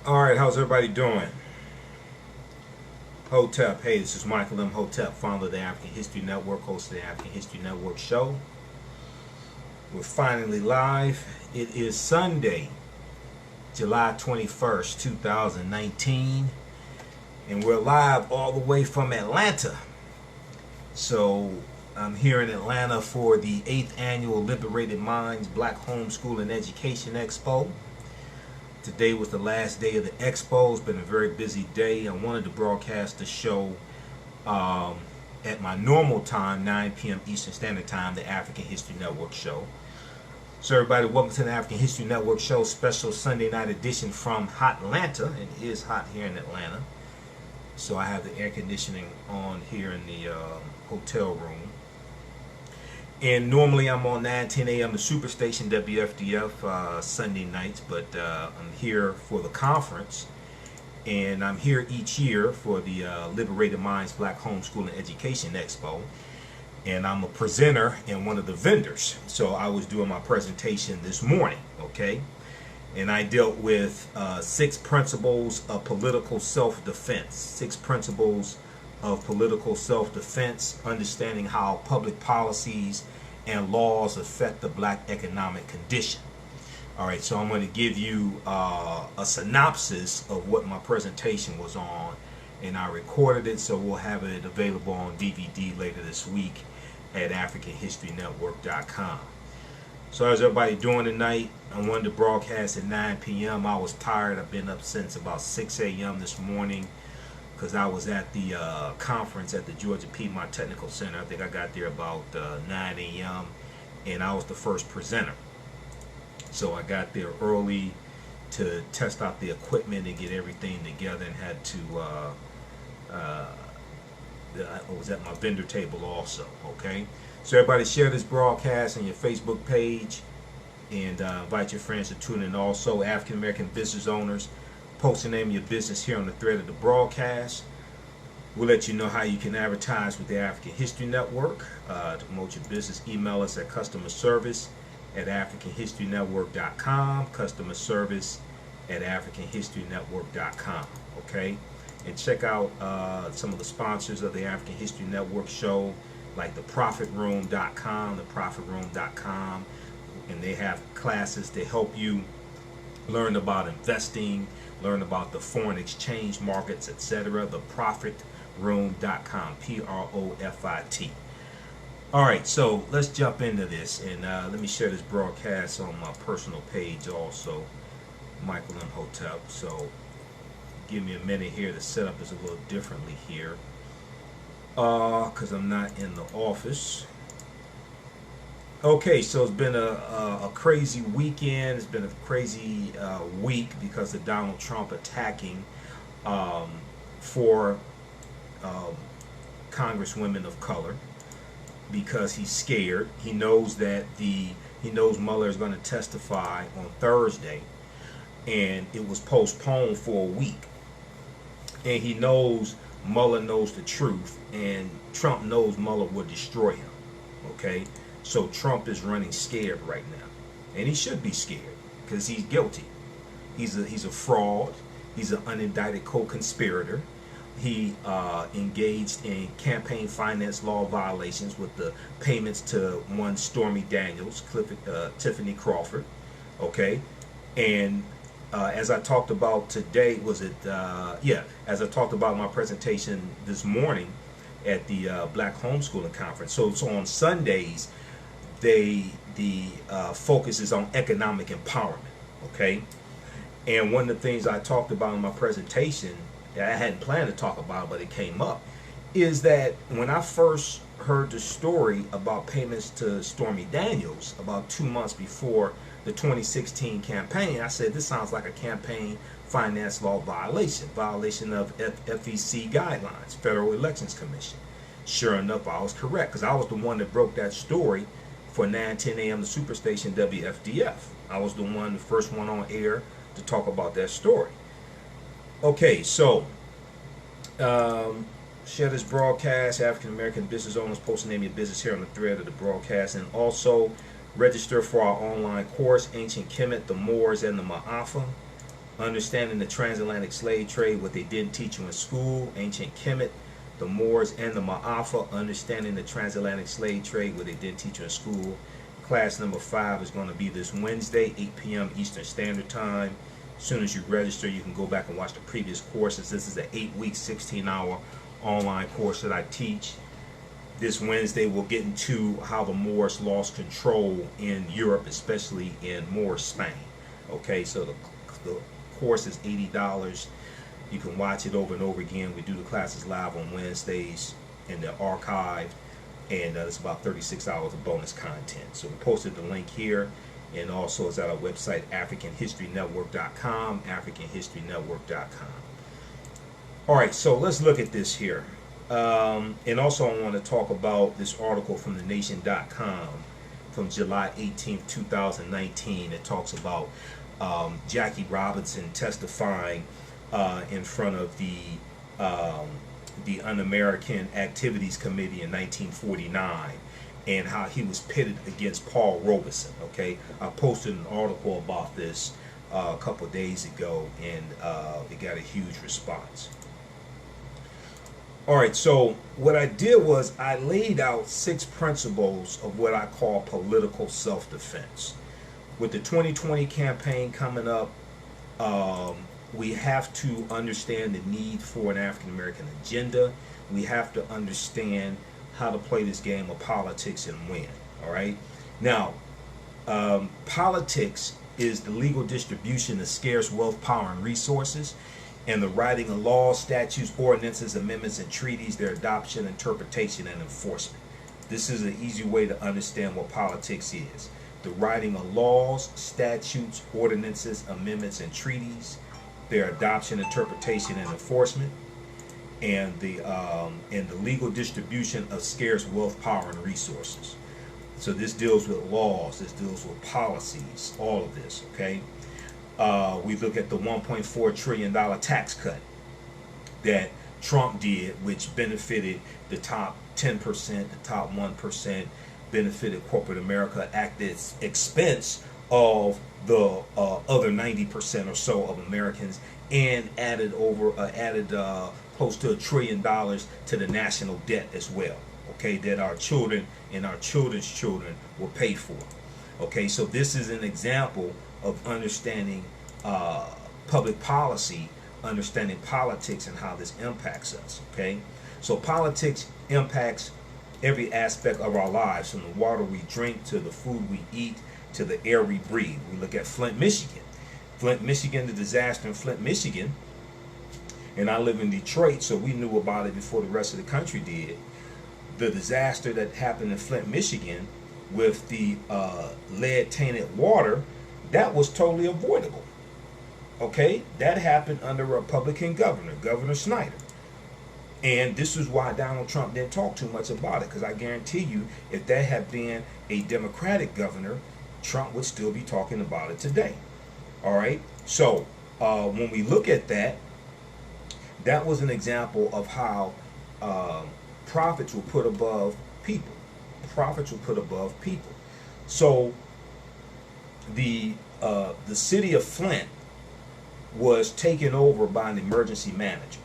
Alright, how's everybody doing? Hotep, hey, this is Michael Imhotep, founder of the African History Network, host of the African History Network show. We're finally live. It is Sunday, July 21st, 2019, and we're live all the way from Atlanta. So I'm here in Atlanta for the 8th annual Liberated Minds Black Homeschool and Education Expo. Today was the last day of the Expo. It's been a very busy day. I wanted to broadcast the show at my normal time, 9 p.m. Eastern Standard Time, the African History Network show. So everybody, welcome to the African History Network show, special Sunday night edition from Hot Atlanta. It is hot here in Atlanta. So I have the air conditioning on here in the hotel room. And normally I'm on 9:10 a.m. the Superstation WFDF Sunday nights, but I'm here for the conference, and I'm here each year for the Liberated Minds Black Homeschool and Education Expo, and I'm a presenter and one of the vendors. So I was doing my presentation this morning, okay, and I dealt with 6 principles of political self-defense, 6 principles of political self-defense, understanding how public policies and laws affect the black economic condition. All right, so I'm going to give you a synopsis of what my presentation was on, and I recorded it, so we'll have it available on DVD later this week at AfricanHistoryNetwork.com. So how's everybody doing tonight? I wanted to broadcast at 9 p.m. I was tired. I've been up since about 6 a.m. this morning, because I was at the conference at the Georgia Piedmont Technical Center. I think I got there about 9 a.m. and I was the first presenter. So I got there early to test out the equipment and get everything together, and had to, I was at my vendor table also, okay? So everybody share this broadcast on your Facebook page, and invite your friends to tune in also. African American business owners, post the name of your business here on the thread of the broadcast. We'll let you know how you can advertise with the African History Network. To promote your business, email us at customerservice@AfricanHistoryNetwork.com, customerservice@AfricanHistoryNetwork.com, okay? And check out some of the sponsors of the African History Network show, like theprofitroom.com, theprofitroom.com, and they have classes to help you learn about investing, learn about the foreign exchange markets, etc. Theprofitroom.com, Profit. All right, so let's jump into this, and let me share this broadcast on my personal page also, Michael Imhotep. So give me a minute here. The setup is a little differently here, because I'm not in the office. Okay, so it's been a crazy weekend. It's been a crazy week because of Donald Trump attacking 4 congresswomen of color, because he's scared. He knows that he knows Mueller is going to testify on Thursday, and it was postponed for a week. And he knows Mueller knows the truth, and Trump knows Mueller will destroy him. Okay? So Trump is running scared right now, and he should be scared because he's guilty. He's a fraud. He's an unindicted co-conspirator. He engaged in campaign finance law violations with the payments to one Stormy Daniels, Tiffany Crawford. Okay, and as I talked about today, as I talked about in my presentation this morning at the Black Homeschooling Conference. So on Sundays, the focus is on economic empowerment, okay? And one of the things I talked about in my presentation that I hadn't planned to talk about, but it came up, is that when I first heard the story about payments to Stormy Daniels about 2 months before the 2016 campaign, I said, this sounds like a campaign finance law violation of FEC guidelines, Federal Elections Commission. Sure enough, I was correct, because I was the one that broke that story for 9:10 a.m. the Superstation WFDF. I was the first one on air to talk about that story. Okay, so share this broadcast. African American business owners, post the name of your business here on the thread of the broadcast, and also register for our online course, Ancient Kemet, the Moors, and the Maafa. Understanding the transatlantic slave trade, what they didn't teach you in school, ancient Kemet, the Moors, and the Maafa. Understanding the transatlantic slave trade, what they didn't teach you in school. Class number 5 is going to be this Wednesday, 8 p.m. Eastern Standard Time. As soon as you register, you can go back and watch the previous courses. This is an 8-week, 16-hour online course that I teach. This Wednesday, we'll get into how the Moors lost control in Europe, especially in Moorish Spain. Okay, so the course is $80. You can watch it over and over again. We do the classes live on Wednesdays in the archive, and it's about 36 hours of bonus content. So we posted the link here, and also it's at our website, AfricanHistoryNetwork.com, AfricanHistoryNetwork.com. All right, so let's look at this here. And also I want to talk about this article from TheNation.com from July 18th, 2019. It talks about Jackie Robinson testifying in front of the Un-American Activities Committee in 1949, and how he was pitted against Paul Robeson. Okay, I posted an article about this a couple of days ago, and it got a huge response. All right, so what I did was I laid out 6 principles of what I call political self-defense. With the 2020 campaign coming up, we have to understand the need for an African-American agenda. We have to understand how to play this game of politics and win. All right. Now, politics is the legal distribution of scarce wealth, power, and resources, and the writing of laws, statutes, ordinances, amendments, and treaties, their adoption, interpretation, and enforcement. This is an easy way to understand what politics is. The writing of laws, statutes, ordinances, amendments, and treaties, their adoption, interpretation, and enforcement, and the legal distribution of scarce wealth, power, and resources. So this deals with laws, this deals with policies, all of this, okay? We look at the $1.4 trillion tax cut that Trump did, which benefited the top 10%, the top 1%, benefited corporate America at the expense of the other 90% or so of Americans, and added close to $1 trillion to the national debt as well. Okay, that our children and our children's children will pay for. Okay, so this is an example of understanding public policy, understanding politics, and how this impacts us. Okay, so politics impacts every aspect of our lives, from the water we drink to the food we eat to the air we breathe. We look at Flint, Michigan. Flint, Michigan, the disaster in Flint, Michigan, and I live in Detroit, so we knew about it before the rest of the country did. The disaster that happened in Flint, Michigan with the lead-tainted water, that was totally avoidable. Okay, that happened under a Republican governor, Governor Snyder. And this is why Donald Trump didn't talk too much about it, because I guarantee you, if that had been a Democratic governor, Trump would still be talking about it today. All right, so when we look at that, that was an example of how profits were put above people. Profits were put above people. So the city of Flint was taken over by an emergency manager,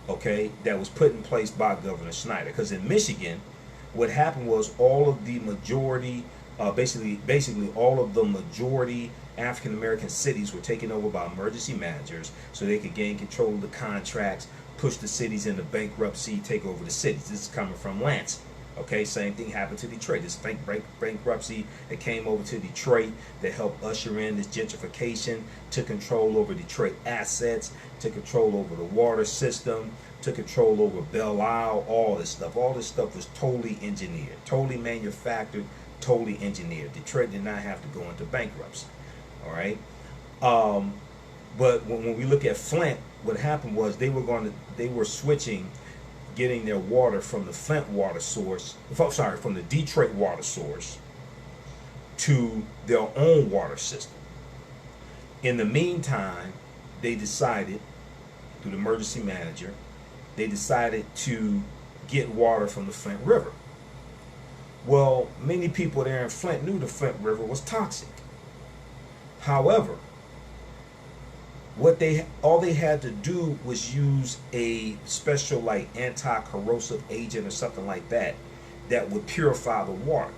okay, that was put in place by Governor Snyder. Because in Michigan, what happened was all of the majority, basically all of the majority African American cities were taken over by emergency managers so they could gain control of the contracts, push the cities into bankruptcy, take over the cities. This is coming from Lansing. Okay, same thing happened to Detroit. This bankruptcy that came over to Detroit that helped usher in this gentrification, took control over Detroit assets, took control over the water system, took control over Belle Isle, all this stuff. All this stuff was totally engineered, totally manufactured, totally engineered. Detroit did not have to go into bankruptcy. All right, but when we look at Flint, what happened was they were switching, getting their water from the Flint water source, from the Detroit water source to their own water system. In the meantime, they decided, through the emergency manager, they decided to get water from the Flint River. Well, many people there in Flint knew the Flint River was toxic. However, all they had to do was use a special like anti-corrosive agent or something like that that would purify the water.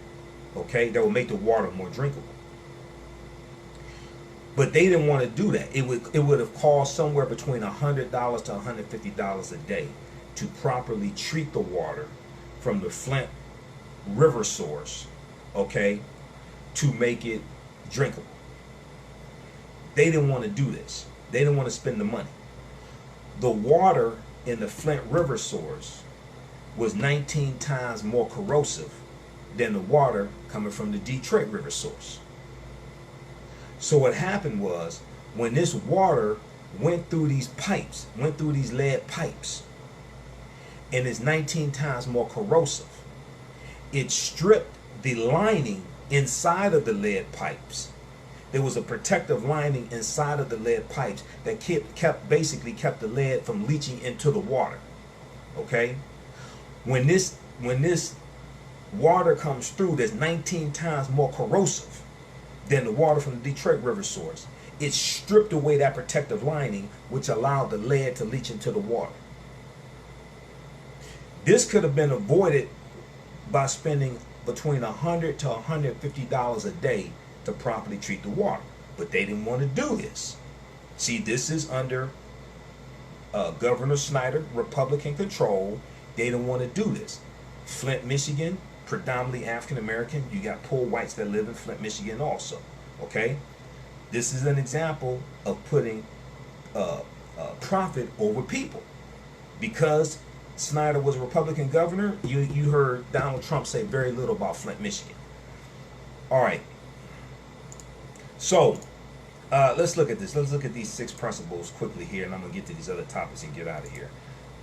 Okay, that would make the water more drinkable. But they didn't want to do that. It would have cost somewhere between $100 to $150 a day to properly treat the water from the Flint River source, okay, to make it drinkable. They didn't want to do this. They didn't want to spend the money. The water in the Flint River source was 19 times more corrosive than the water coming from the Detroit River source. So what happened was, when this water went through these pipes, went through these lead pipes, and is 19 times more corrosive, it stripped the lining inside of the lead pipes. There was a protective lining inside of the lead pipes that basically kept the lead from leaching into the water. Okay? When this water comes through that's 19 times more corrosive than the water from the Detroit River source, it stripped away that protective lining, which allowed the lead to leach into the water. This could have been avoided by spending between $100 to $150 a day to properly treat the water. But they didn't want to do this. See, this is under Governor Snyder, Republican control. They didn't want to do this. Flint, Michigan, predominantly African American. You got poor whites that live in Flint, Michigan also. Okay? This is an example of putting profit over people. Because Snyder was a Republican governor, you heard Donald Trump say very little about Flint, Michigan. All right. So, let's look at this. Let's look at these 6 principles quickly here, and I'm going to get to these other topics and get out of here.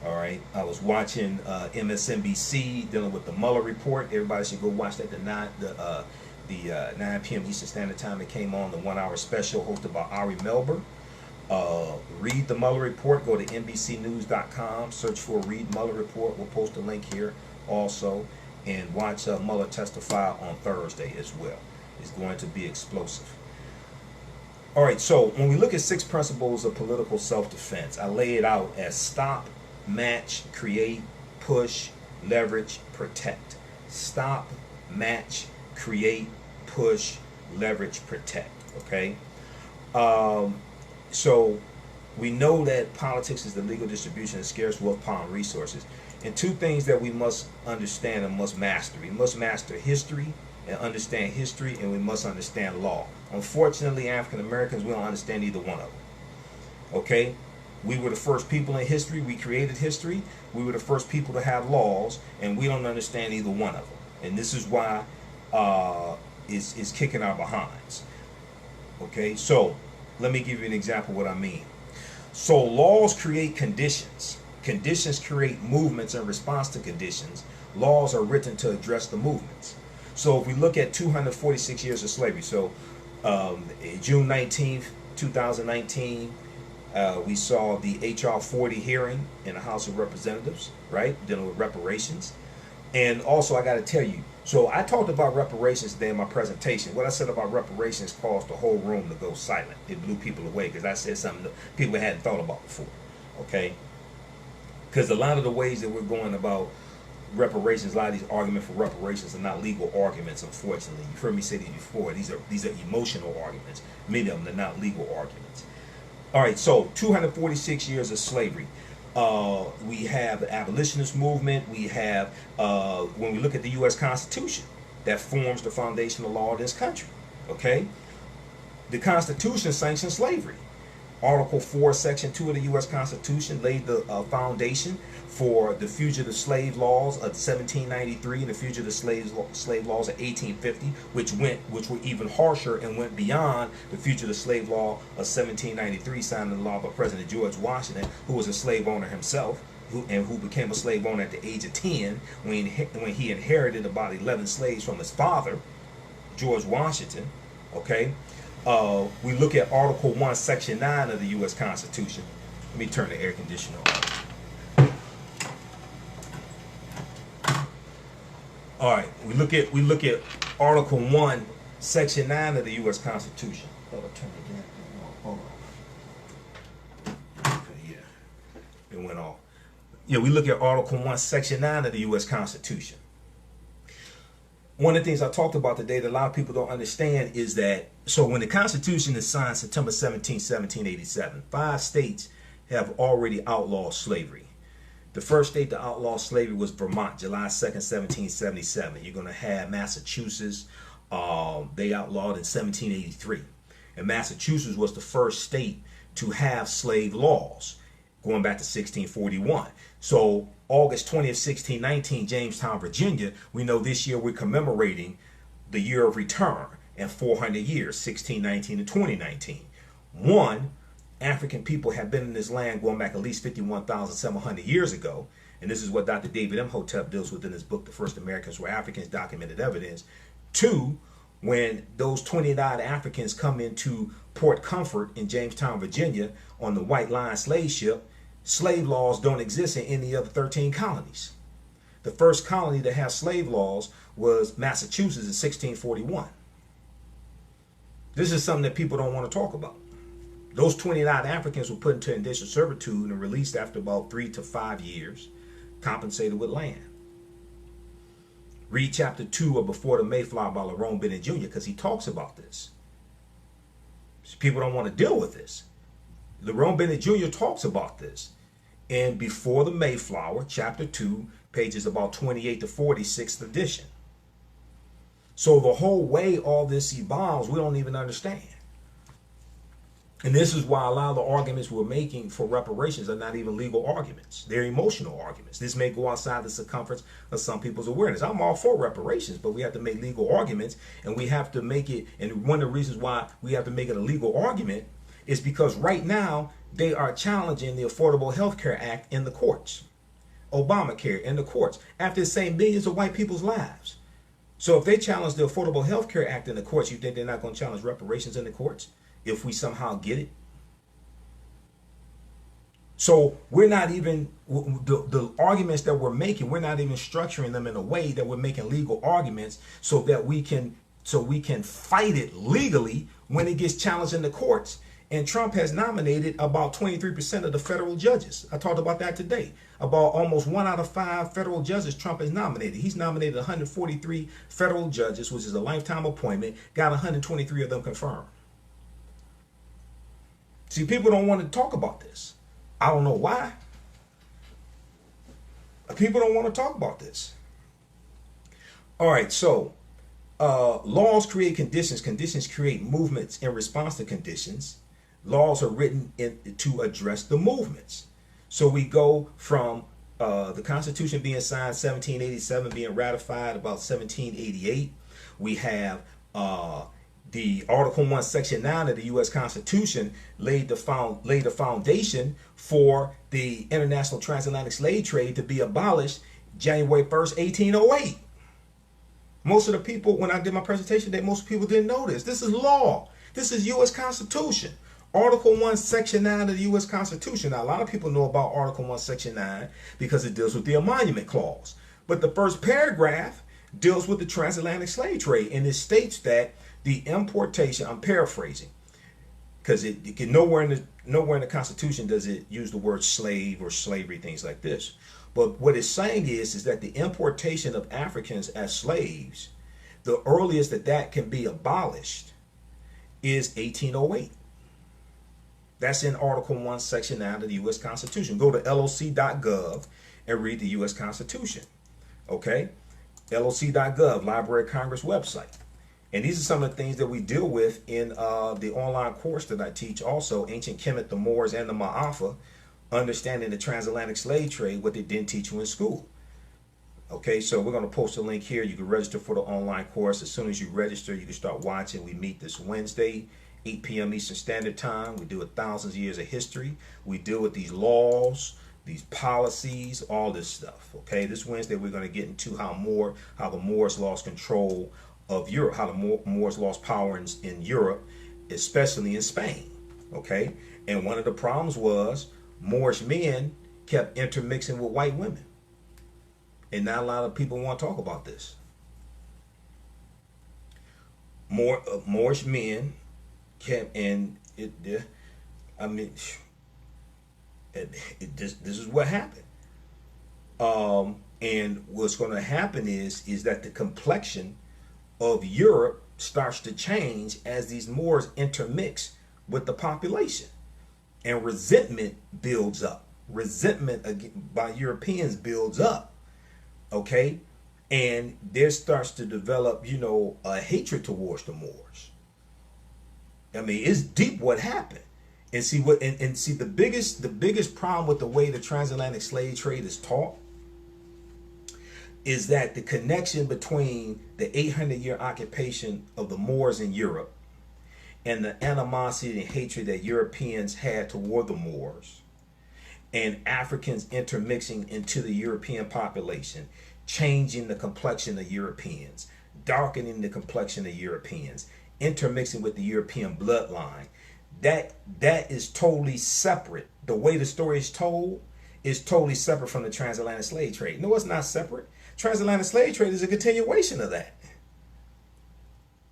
All right. I was watching MSNBC dealing with the Mueller report. Everybody should go watch that. The 9 p.m. Eastern Standard Time. It came on the 1-hour special hosted by Ari Melber. Read the Mueller report. Go to NBCnews.com. Search for Read Mueller report. We'll post a link here also. And watch Mueller testify on Thursday as well. It's going to be explosive. All right. So when we look at 6 principles of political self-defense, I lay it out as stop, match, create, push, leverage, protect. Stop, match, create, push, leverage, protect. Okay? So we know that politics is the legal distribution of scarce wealth, power, and resources. And 2 things that we must understand and must master. We must master history and understand history, and we must understand law. Unfortunately, African Americans, we don't understand either one of them. Okay? We were the first people in history. We created history. We were the first people to have laws, and we don't understand either one of them. And this is why it's kicking our behinds. Okay? So let me give you an example of what I mean. So laws create conditions. Conditions create movements in response to conditions. Laws are written to address the movements. So if we look at 246 years of slavery, so June 19th, 2019, we saw the H.R. 40 hearing in the House of Representatives, right, dealing with reparations. And also, I got to tell you, so I talked about reparations today in my presentation. What I said about reparations caused the whole room to go silent. It blew people away because I said something that people hadn't thought about before, okay? Because a lot of the ways that we're going about reparations, a lot of these arguments for reparations are not legal arguments, unfortunately. You've heard me say these before. These are emotional arguments. Many of them are not legal arguments. All right, so 246 years of slavery. We have the abolitionist movement. We have, when we look at the U.S. Constitution, that forms the foundational law of this country. Okay? The Constitution sanctions slavery. Article 4, Section 2 of the U.S. Constitution laid the foundation for the fugitive slave laws of 1793 and the fugitive slave laws of 1850, which were even harsher and went beyond the fugitive slave law of 1793, signed into law by President George Washington, who was a slave owner himself, who became a slave owner at the age of 10 when he inherited about 11 slaves from his father, George Washington. Okay. We look at Article 1, Section 9 of the U.S. Constitution. Let me turn the air conditioner on. All right, we look at Article 1, Section 9 of the U.S. Constitution. Hold on, turn it down. Hold on. we look at Article 1, Section 9 of the U.S. Constitution. One of the things I talked about today that a lot of people don't understand is that, so when the Constitution is signed September 17, 1787, 5 states have already outlawed slavery. The first state to outlaw slavery was Vermont, July 2nd, 1777. You're going to have Massachusetts. They outlawed in 1783. And Massachusetts was the first state to have slave laws, going back to 1641. So August 20th, 1619, Jamestown, Virginia, we know this year we're commemorating the year of return and 400 years, 1619 to 2019. One, African people have been in this land going back at least 51,700 years ago. And this is what Dr. David Imhotep deals with in his book, The First Americans Were Africans, Documented Evidence. Two, when those 29 Africans come into Port Comfort in Jamestown, Virginia on the White Line slave ship, slave laws don't exist in any of the 13 colonies. The first colony to have slave laws was Massachusetts in 1641. This is something that people don't want to talk about. Those 29 Africans were put into indentured servitude and released after about 3 to 5 years, compensated with land. Read chapter 2 of Before the Mayflower by Lerone Bennett Jr. because he talks about this. People don't want to deal with this. Lerone Bennett Jr. talks about this in Before the Mayflower, chapter 2, pages about 28 to 40, 6th edition. So the whole way all this evolves, we don't even understand. And this is why a lot of the arguments we're making for reparations are not even legal arguments. They're emotional arguments. This may go outside the circumference of some people's awareness. I'm all for reparations, but we have to make legal arguments, and we have to make it, and one of the reasons why we have to make it a legal argument is because right now they are challenging the Affordable Health Care Act in the courts. Obamacare in the courts, after it saved millions of white people's lives. So if they challenge the Affordable Health Care Act in the courts, you think they're not going to challenge reparations in the courts? If we somehow get it. So we're not even, the arguments that we're making, we're not even structuring them in a way that we're making legal arguments so that we can fight it legally when it gets challenged in the courts. And Trump has nominated about 23% of the federal judges. I talked about that today. About almost 1 out of 5 federal judges Trump has nominated. He's nominated 143 federal judges, which is a lifetime appointment, got 123 of them confirmed. See, people don't want to talk about this. I don't know why. People don't want to talk about this. All right, so laws create conditions. Conditions create movements in response to conditions. Laws are written to address the movements. So we go from the Constitution being signed 1787, being ratified about 1788. We have the Article 1, Section 9 of the U.S. Constitution laid the foundation for the international transatlantic slave trade to be abolished January 1st, 1808. Most of the people, when I did my presentation today, most people didn't know this. This is law. This is U.S. Constitution. Article 1, Section 9 of the U.S. Constitution. Now, a lot of people know about Article 1, Section 9 because it deals with the Emolument Clause. But the first paragraph deals with the transatlantic slave trade, and it states that the importation, I'm paraphrasing, because it can nowhere in the Constitution does it use the word slave or slavery, things like this. But what it's saying is that the importation of Africans as slaves, the earliest that can be abolished is 1808. That's in Article 1, Section 9 of the U.S. Constitution. Go to loc.gov and read the U.S. Constitution. Okay? loc.gov, Library of Congress website. And these are some of the things that we deal with in the online course that I teach also, Ancient Kemet, the Moors, and the Maafa, Understanding the Transatlantic Slave Trade, what they didn't teach you in school. Okay, so we're going to post a link here. You can register for the online course. As soon as you register, you can start watching. We meet this Wednesday, 8 p.m. Eastern Standard Time. We deal with thousands of years of history. We deal with these laws, these policies, all this stuff. Okay, this Wednesday we're going to get into how the Moors lost control of Europe, how the Moors lost power in Europe, especially in Spain. Okay, and one of the problems was Moorish men kept intermixing with white women, and not a lot of people want to talk about this. Moorish men kept, and this is what happened. And what's going to happen is that the complexion of Europe starts to change as these Moors intermix with the population, and resentment builds up. Resentment by Europeans builds up. Okay, and there starts to develop, a hatred towards the Moors. I mean, it's deep what happened. And see the biggest problem with the way the transatlantic slave trade is taught is that the connection between the 800-year occupation of the Moors in Europe and the animosity and hatred that Europeans had toward the Moors, and Africans intermixing into the European population, changing the complexion of Europeans, darkening the complexion of Europeans, intermixing with the European bloodline. That is totally separate. The way the story is told is totally separate from the transatlantic slave trade. No, it's not separate. Transatlantic slave trade is a continuation of that.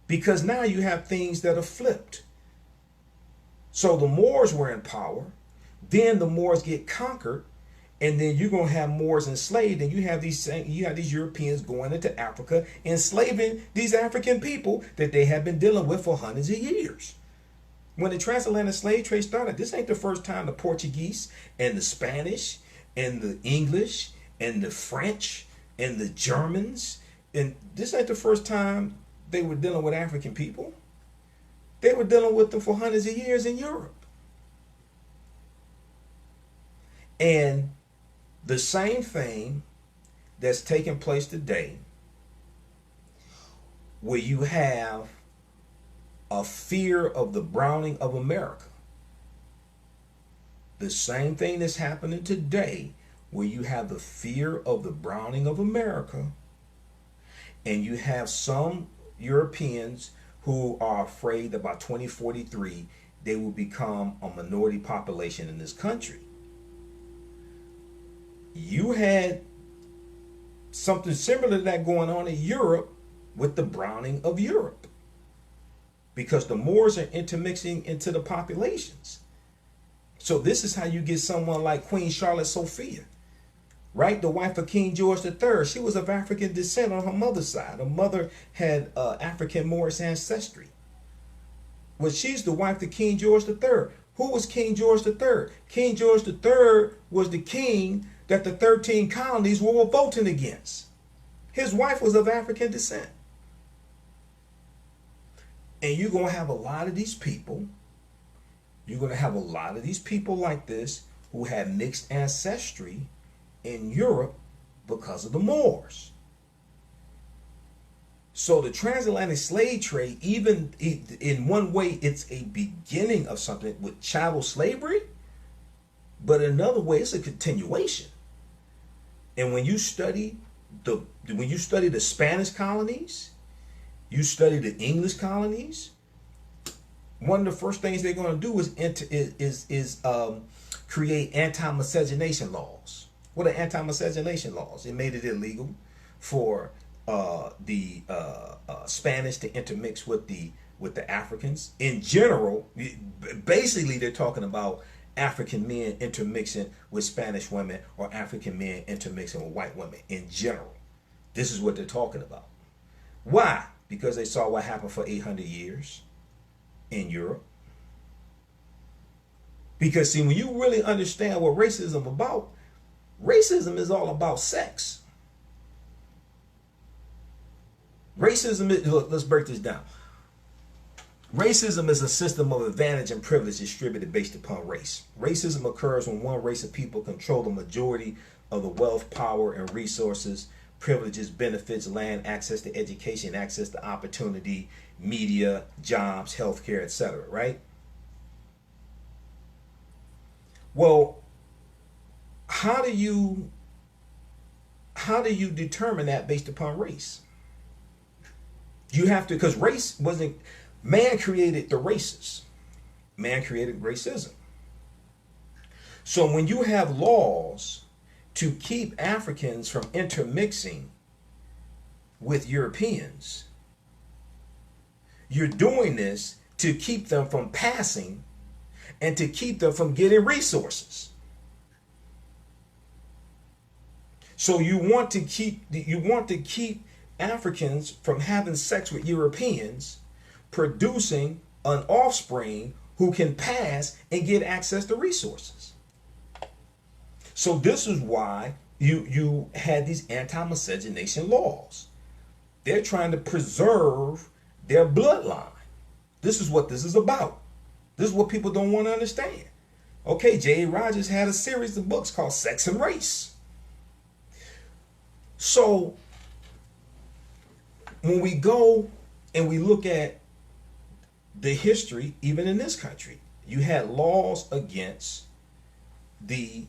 Because now you have things that are flipped. So the Moors were in power, then the Moors get conquered, and then you're gonna have Moors enslaved, and you have these Europeans going into Africa, enslaving these African people that they have been dealing with for hundreds of years. When the transatlantic slave trade started, this ain't the first time the Portuguese and the Spanish and the English and the French and the Germans, and this ain't the first time they were dealing with African people. They were dealing with them for hundreds of years in Europe. And the same thing that's taking place today, where you have a fear of the browning of America. The same thing that's happening today, where you have the fear of the browning of America, and you have some Europeans who are afraid that by 2043 they will become a minority population in this country. You had something similar to that going on in Europe with the browning of Europe, because the Moors are intermixing into the populations. So this is how you get someone like Queen Charlotte Sophia, right? The wife of King George III. She was of African descent on her mother's side. Her mother had African Moorish ancestry. Well, she's the wife of King George III. Who was King George III? King George III was the king that the 13 colonies were revolting against. His wife was of African descent. And you're going to have a lot of these people. You're going to have a lot of these people like this who had mixed ancestry in Europe because of the Moors. So the transatlantic slave trade, even in one way, it's a beginning of something with chattel slavery, but in another way, it's a continuation. And when you study the Spanish colonies, you study the English colonies, one of the first things they're going to do is create anti-miscegenation laws. What are anti-miscegenation laws? It made it illegal for the Spanish to intermix with the Africans. In general, basically they're talking about African men intermixing with Spanish women, or African men intermixing with white women in general. This is what they're talking about. Why? Because they saw what happened for 800 years in Europe. Because see, when you really understand what racism is about, racism is all about sex. Racism is, look, let's break this down. Racism is a system of advantage and privilege distributed based upon race. Racism occurs when one race of people control the majority of the wealth, power, and resources, privileges, benefits, land, access to education, access to opportunity, media, jobs, healthcare, etc., right? Well, how do you determine that based upon race? You have to, because race wasn't, man created the races. Man created racism. So when you have laws to keep Africans from intermixing with Europeans, you're doing this to keep them from passing and to keep them from getting resources. So you want to keep Africans from having sex with Europeans, producing an offspring who can pass and get access to resources. So this is why you had these anti-miscegenation laws. They're trying to preserve their bloodline. This is what this is about. This is what people don't want to understand. Okay, J.A. Rogers had a series of books called Sex and Race. So when we go and we look at the history, even in this country, you had laws against the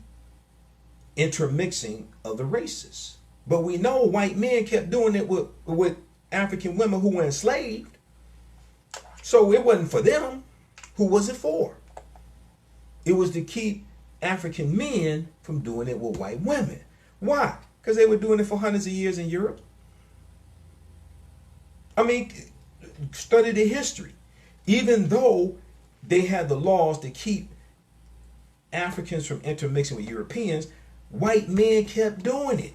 intermixing of the races. But we know white men kept doing it with African women who were enslaved. So it wasn't for them. Who was it for? It was to keep African men from doing it with white women. Why? Because they were doing it for hundreds of years in Europe. I mean, study the history. Even though they had the laws to keep Africans from intermixing with Europeans, white men kept doing it.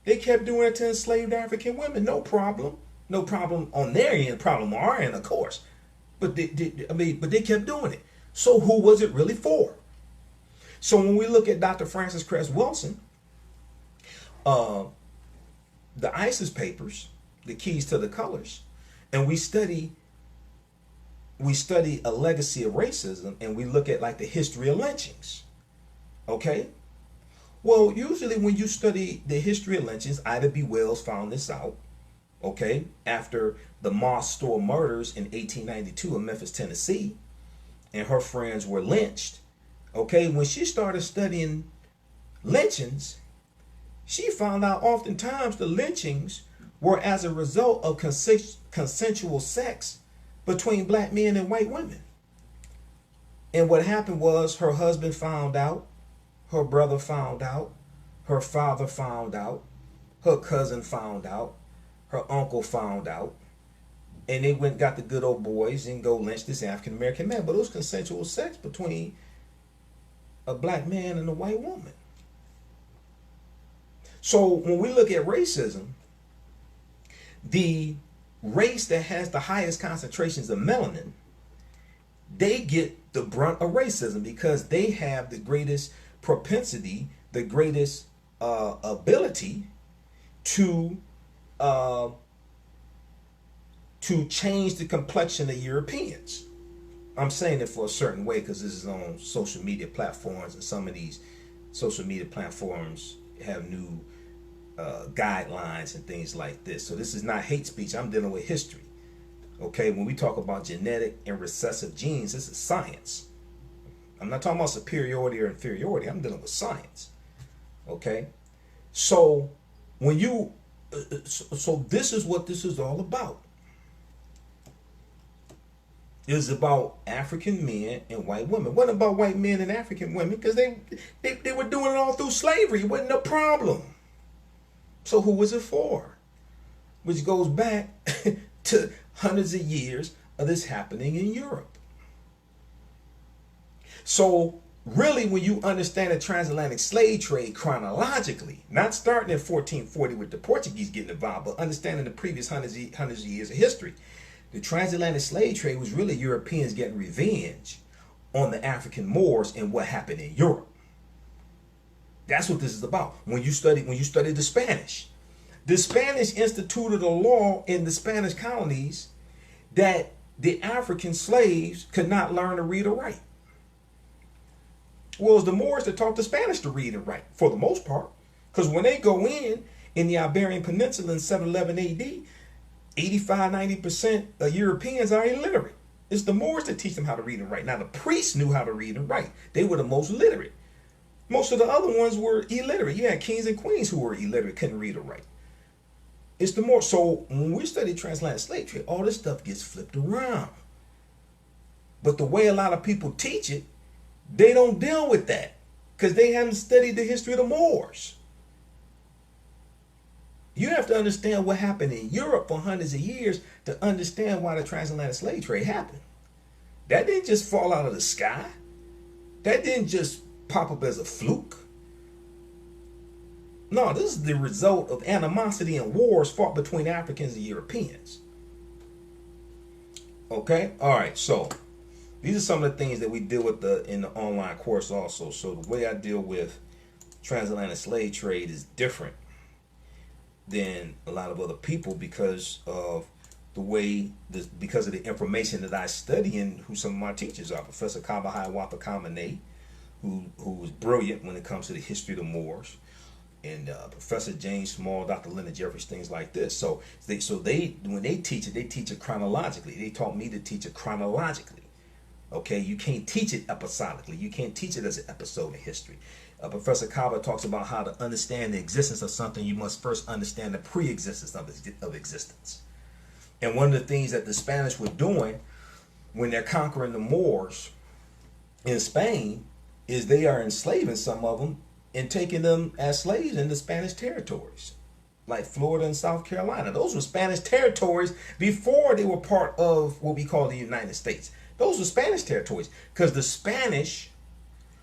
They kept doing it to enslaved African women. No problem. No problem on their end, problem on our end, of course. But they kept doing it. So who was it really for? So when we look at Dr. Frances Cress Wilson, the ISIS papers, the keys to the colors, and we study a legacy of racism, and we look at like the history of lynchings. Okay? Well, usually when you study the history of lynchings, Ida B. Wells found this out, okay, after the Moss Store murders in 1892 in Memphis, Tennessee, and her friends were lynched. Okay, when she started studying lynchings, she found out oftentimes the lynchings were as a result of consensual sex between black men and white women. And what happened was her husband found out, her brother found out, her father found out, her cousin found out, her uncle found out, and they went and got the good old boys and go lynch this African American man. But it was consensual sex between a black man and a white woman. So when we look at racism, the race that has the highest concentrations of melanin, they get the brunt of racism because they have the greatest propensity, the greatest ability to change the complexion of Europeans. I'm saying it for a certain way because this is on social media platforms, and some of these social media platforms have new guidelines and things like this. So this is not hate speech. I'm dealing with history. Okay, when we talk about genetic and recessive genes, this is science. I'm not talking about superiority or inferiority. I'm dealing with science. Okay, so when you so this is what this is all about. It was about African men and white women. What about white men and African women? Because they were doing it all through slavery. It wasn't a problem. So who was it for? Which goes back to hundreds of years of this happening in Europe. So really, when you understand the transatlantic slave trade chronologically, not starting in 1440 with the Portuguese getting involved, but understanding the previous hundreds of years of history, the transatlantic slave trade was really Europeans getting revenge on the African Moors and what happened in Europe. That's what this is about. When you study the Spanish instituted a law in the Spanish colonies that the African slaves could not learn to read or write. Well, it was the Moors that taught the Spanish to read and write, for the most part. Because when they go in the Iberian Peninsula in 711 AD, 85-90% of Europeans are illiterate. It's the Moors that teach them how to read and write. Now, the priests knew how to read and write. They were the most literate. Most of the other ones were illiterate. You had kings and queens who were illiterate, couldn't read or write. It's the Moors. So when we study transatlantic slave trade, all this stuff gets flipped around. But the way a lot of people teach it, they don't deal with that because they haven't studied the history of the Moors. You have to understand what happened in Europe for hundreds of years to understand why the transatlantic slave trade happened. That didn't just fall out of the sky. That didn't just pop up as a fluke. No, this is the result of animosity and wars fought between Africans and Europeans. Okay? All right, so these are some of the things that we deal with in the online course also. So the way I deal with transatlantic slave trade is different than a lot of other people because of because of the information that I study and who some of my teachers are. Professor Kabahai Wapakamane, who was brilliant when it comes to the history of the Moors, and Professor James Small, Dr. Leonard Jeffries, things like this. So they when they teach it chronologically. They taught me to teach it chronologically. Okay, you can't teach it episodically. You can't teach it as an episode in history. Professor Kaba talks about how to understand the existence of something. You must first understand the pre-existence of existence. And one of the things that the Spanish were doing when they're conquering the Moors in Spain is they are enslaving some of them and taking them as slaves into Spanish territories, like Florida and South Carolina. Those were Spanish territories before they were part of what we call the United States. Those were Spanish territories because the Spanish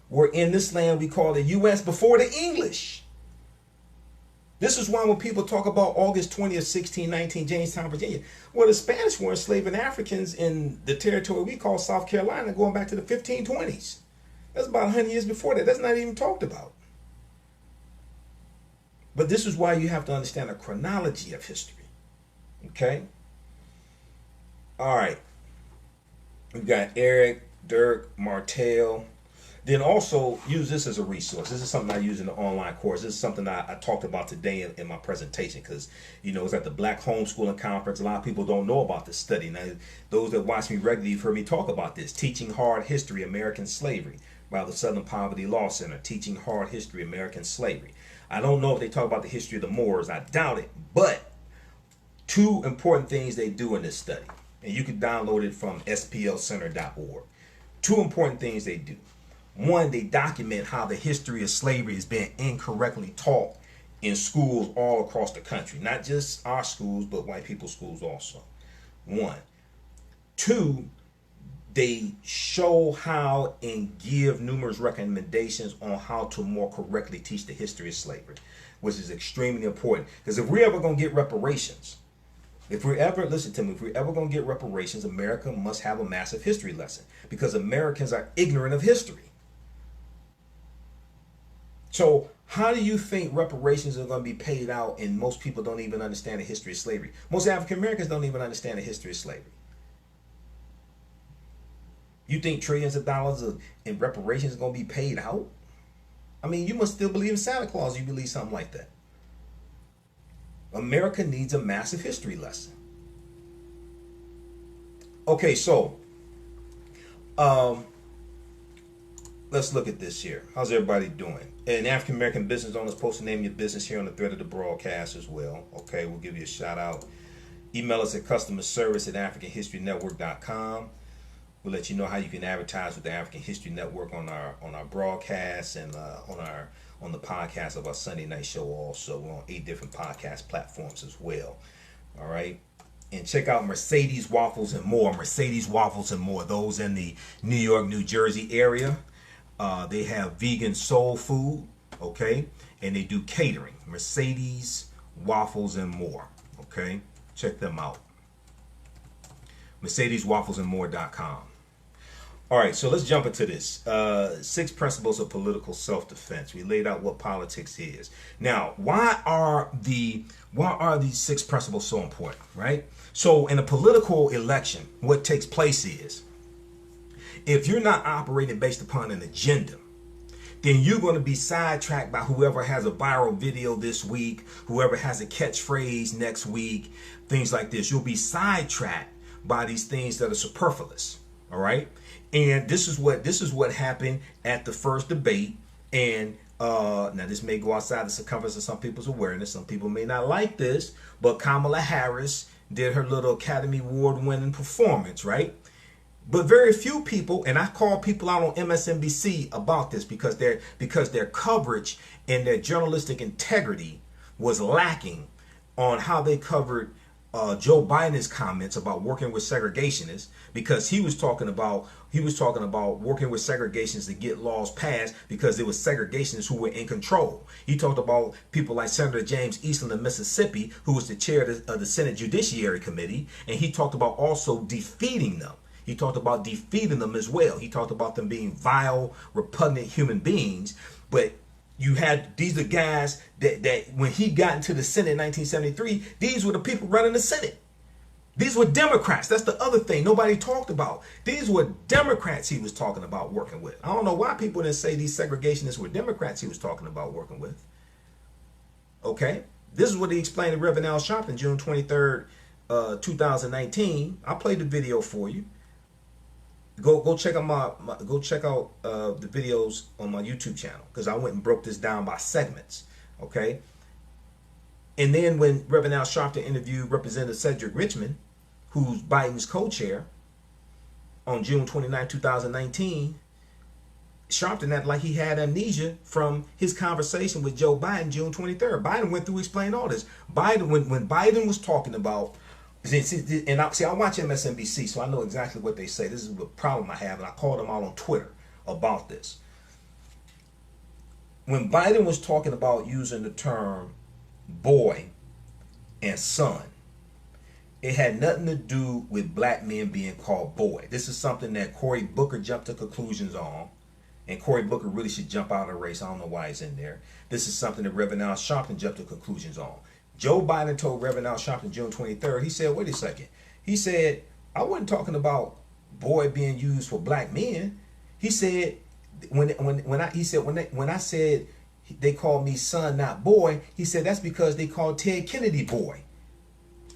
were in this land we call the U.S. before the English. This is why when people talk about August 20th, 1619, Jamestown, Virginia, well, the Spanish were enslaving Africans in the territory we call South Carolina going back to the 1520s. That's about 100 years before that. That's not even talked about. But this is why you have to understand the chronology of history. Okay? All right. We've got Eric, Dirk, Martell. Then also use this as a resource. This is something I use in the online course. This is something I talked about today in my presentation because, it's at the Black Homeschooling Conference. A lot of people don't know about this study. Now, those that watch me regularly, you've heard me talk about this. Teaching Hard History, American Slavery by the Southern Poverty Law Center. Teaching Hard History, American Slavery. I don't know if they talk about the history of the Moors. I doubt it. But two important things they do in this study. And you can download it from splcenter.org. Two important things they do. One, they document how the history of slavery is being incorrectly taught in schools all across the country. Not just our schools, but white people's schools also. One. Two, they show how and give numerous recommendations on how to more correctly teach the history of slavery, which is extremely important. Because if we're ever going to get reparations, if we're ever going to get reparations, America must have a massive history lesson because Americans are ignorant of history. So how do you think reparations are going to be paid out and most people don't even understand the history of slavery? Most African Americans don't even understand the history of slavery. You think trillions of dollars in reparations are going to be paid out? I mean, you must still believe in Santa Claus if you believe something like that. America needs a massive history lesson. Okay, so let's look at this here. How's everybody doing? And African American business owners, supposed to name your business here on the thread of the broadcast as well. Okay, we'll give you a shout out. Email us at customerservice@africanhistorynetwork.com. We'll let you know how you can advertise with the African History Network on our broadcasts and on the podcast of our Sunday night show also. We're on 8 different podcast platforms as well. All right. And check out Mercedes Waffles and More. Mercedes Waffles and More. Those in the New York, New Jersey area. They have vegan soul food. Okay. And they do catering. Mercedes Waffles and More. Okay. Check them out. MercedesWafflesandMore.com. All right, so let's jump into this. 6 principles of political self-defense. We laid out what politics is. Now, why are these 6 principles so important, right? So in a political election, what takes place is, if you're not operating based upon an agenda, then you're going to be sidetracked by whoever has a viral video this week, whoever has a catchphrase next week, things like this. You'll be sidetracked by these things that are superfluous. All right. And this is what happened at the first debate. And now this may go outside the circumference of some people's awareness. Some people may not like this, but Kamala Harris did her little Academy Award winning performance, right? But very few people, and I call people out on MSNBC about this because their coverage and their journalistic integrity was lacking on how they covered Joe Biden's comments about working with segregationists, because he was talking about working with segregationists to get laws passed because there were segregationists who were in control. He talked about people like Senator James Eastland of Mississippi, who was the chair of the Senate Judiciary Committee, and he talked about also defeating them. He talked about defeating them as well. He talked about them being vile, repugnant human beings. But you had, these are guys that when he got into the Senate in 1973, these were the people running the Senate. These were Democrats. That's the other thing nobody talked about. These were Democrats he was talking about working with. I don't know why people didn't say these segregationists were Democrats he was talking about working with. Okay? This is what he explained to Reverend Al Sharpton, June 23rd, 2019. I played the video for you. Go check out the videos on my YouTube channel, because I went and broke this down by segments. Okay? And then when Reverend Al Sharpton interviewed Representative Cedric Richmond, who's Biden's co-chair, on June 29, 2019, Sharpton acted like he had amnesia from his conversation with Joe Biden June 23rd. Biden went through, explained all this. Biden, when Biden was talking about, and I watch MSNBC, so I know exactly what they say. This is the problem I have, and I called them out on Twitter about this. When Biden was talking about using the term boy and son, it had nothing to do with black men being called boy. This is something that Cory Booker jumped to conclusions on, and Cory Booker really should jump out of the race. I don't know why he's in there. This is something that Reverend Al Sharpton jumped to conclusions on. Joe Biden told Reverend Al Sharpton June 23rd, he said, wait a second. He said, I wasn't talking about boy being used for black men. He said, when I said they called me son, not boy, he said that's because they called Ted Kennedy boy.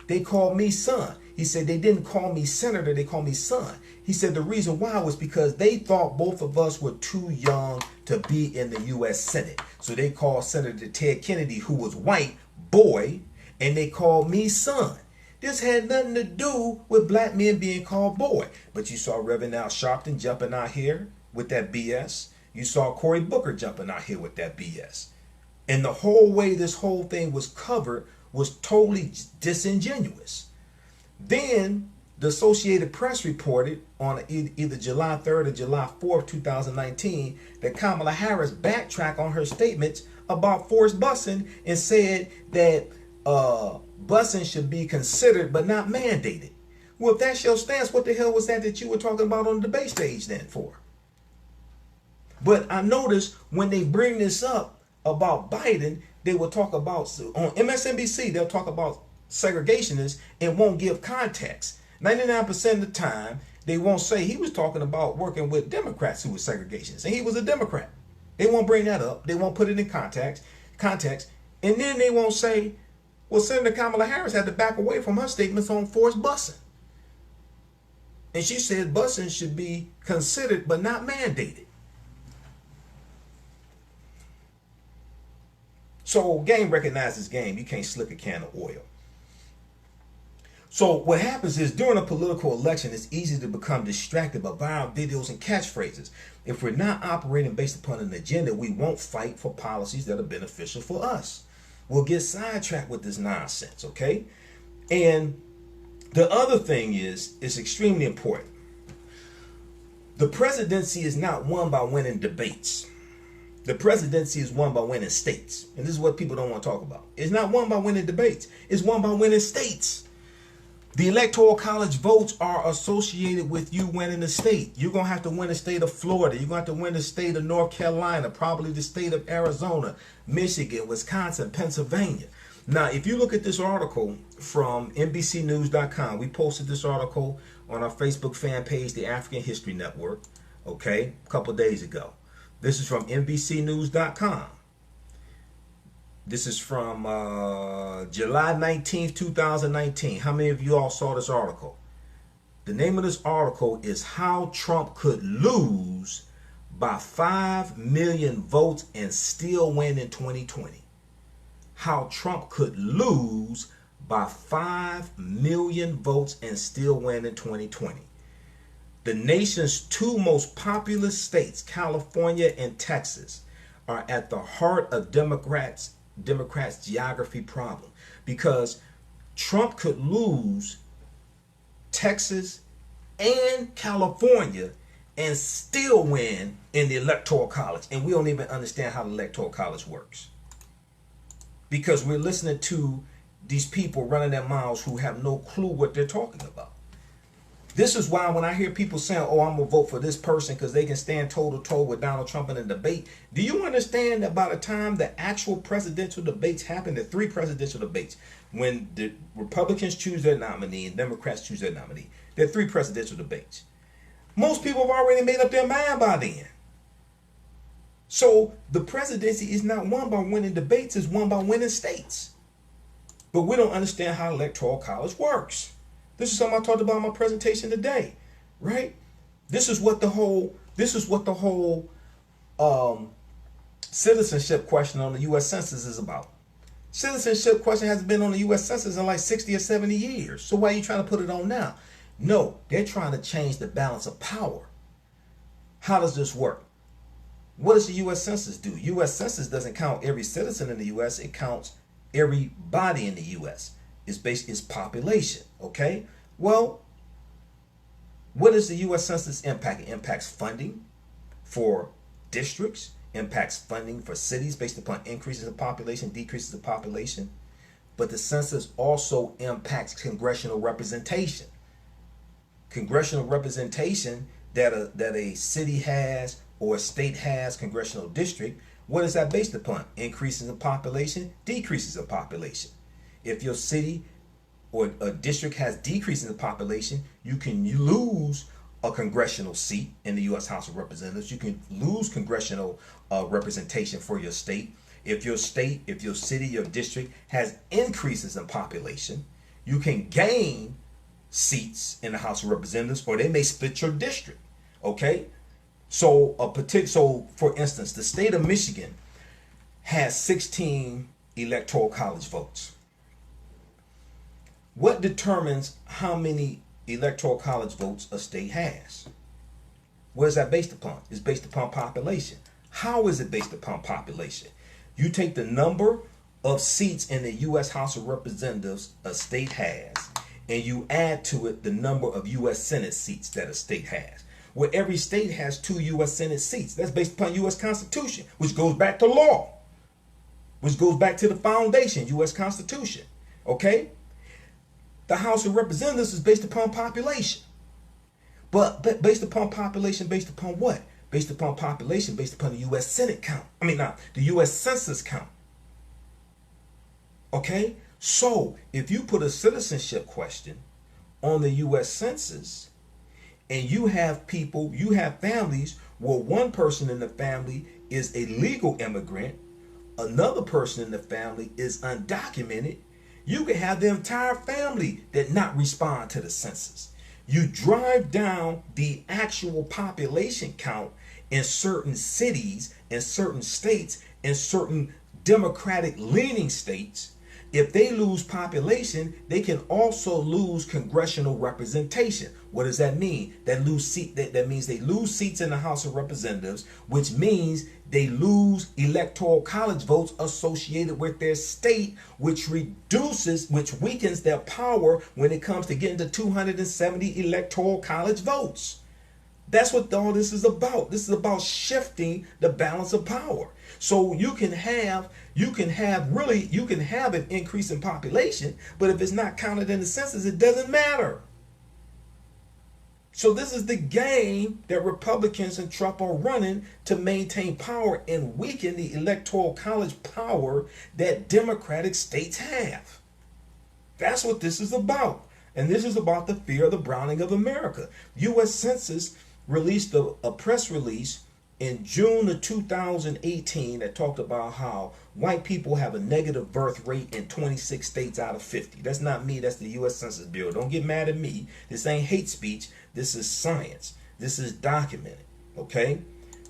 They called me son. He said they didn't call me senator, they called me son. He said the reason why was because they thought both of us were too young to be in the U.S. Senate. So they called Senator Ted Kennedy, who was white, boy, and they called me son. This had nothing to do with black men being called boy. But you saw Reverend Al Sharpton jumping out here with that BS. You saw Cory Booker jumping out here with that BS. And the whole way this whole thing was covered was totally disingenuous. Then the Associated Press reported on either July 3rd or July 4th, 2019, that Kamala Harris backtracked on her statements about forced busing and said that busing should be considered but not mandated. Well, if that's your stance, what the hell was that you were talking about on the debate stage then for? But I noticed when they bring this up about Biden, they will talk about, on MSNBC, they'll talk about segregationists and won't give context. 99% of the time, they won't say he was talking about working with Democrats who were segregationists, and he was a Democrat. They won't bring that up. They won't put it in context. And then they won't say, well, Senator Kamala Harris had to back away from her statements on forced busing. And she said busing should be considered but not mandated. So game recognizes game. You can't slick a can of oil. So what happens is during a political election, it's easy to become distracted by viral videos and catchphrases. If we're not operating based upon an agenda, we won't fight for policies that are beneficial for us. We'll get sidetracked with this nonsense, okay? And the other thing is, it's extremely important. The presidency is not won by winning debates. The presidency is won by winning states. And this is what people don't want to talk about. It's not won by winning debates. It's won by winning states. The Electoral College votes are associated with you winning the state. You're going to have to win the state of Florida. You're going to have to win the state of North Carolina, probably the state of Arizona, Michigan, Wisconsin, Pennsylvania. Now, if you look at this article from NBCnews.com, we posted this article on our Facebook fan page, the African History Network, okay, a couple days ago. This is from NBCnews.com. This is from July 19th, 2019. How many of you all saw this article? The name of this article is How Trump Could Lose by 5 million votes and Still Win in 2020. How Trump could lose by 5 million votes and still win in 2020. The nation's two most populous states, California and Texas, are at the heart of Democrats' geography problem, because Trump could lose Texas and California and still win in the Electoral College. And we don't even understand how the Electoral College works, because we're listening to these people running their mouths who have no clue what they're talking about. This is why when I hear people saying, oh, I'm going to vote for this person because they can stand toe to toe with Donald Trump in a debate. Do you understand that by the time the actual presidential debates happen, the 3 presidential debates, when the Republicans choose their nominee and Democrats choose their nominee, there are 3 presidential debates. Most people have already made up their mind by then. So the presidency is not won by winning debates, it's won by winning states. But we don't understand how Electoral College works. This is something I talked about in my presentation today, right? This is what the whole citizenship question on the U.S. Census is about. Citizenship question hasn't been on the U.S. Census in like 60 or 70 years. So why are you trying to put it on now? No, they're trying to change the balance of power. How does this work? What does the U.S. Census do? U.S. Census doesn't count every citizen in the U.S. It counts everybody in the U.S. It's population, okay? Well, what does the U.S. Census impact? It impacts funding for districts, impacts funding for cities based upon increases in population, decreases in population. But the census also impacts congressional representation. Congressional representation that a city has or a state has, congressional district, what is that based upon? Increases in population, decreases in population. If your city or a district has decreases in population, you can lose a congressional seat in the U.S. House of Representatives. You can lose congressional representation for your state. If your state, if your city, your district has increases in population, you can gain seats in the House of Representatives, or they may split your district. Okay, so for instance, the state of Michigan has 16 Electoral College votes. What determines how many Electoral College votes a state has? What is that based upon? It's based upon population. How is it based upon population? You take the number of seats in the U.S. House of Representatives a state has, and you add to it the number of U.S. Senate seats that a state has. Where every state has 2 U.S. Senate seats. That's based upon U.S. Constitution, which goes back to law, which goes back to the foundation, U.S. Constitution. Okay? The House of Representatives is based upon population. But based upon population, based upon what? Based upon population, based upon the U.S. Senate count. The U.S. Census count. Okay? So, if you put a citizenship question on the U.S. Census, and you have people, you have families where one person in the family is a legal immigrant, another person in the family is undocumented, you can have the entire family that not respond to the census. You drive down the actual population count in certain cities, in certain states, in certain Democratic leaning states. If they lose population, they can also lose congressional representation. What does that mean? That means they lose seats in the House of Representatives, which means they lose Electoral College votes associated with their state, which weakens their power when it comes to getting to 270 Electoral College votes. That's what all this is about. This is about shifting the balance of power. So you can have an increase in population, but if it's not counted in the census, it doesn't matter. So this is the game that Republicans and Trump are running to maintain power and weaken the Electoral College power that Democratic states have. That's what this is about. And this is about the fear of the browning of America. U.S. Census released a press release in June of 2018 that talked about how white people have a negative birth rate in 26 states out of 50. That's not me, that's the U.S. Census Bureau. Don't get mad at me. This ain't hate speech. This is science. This is documented. Okay?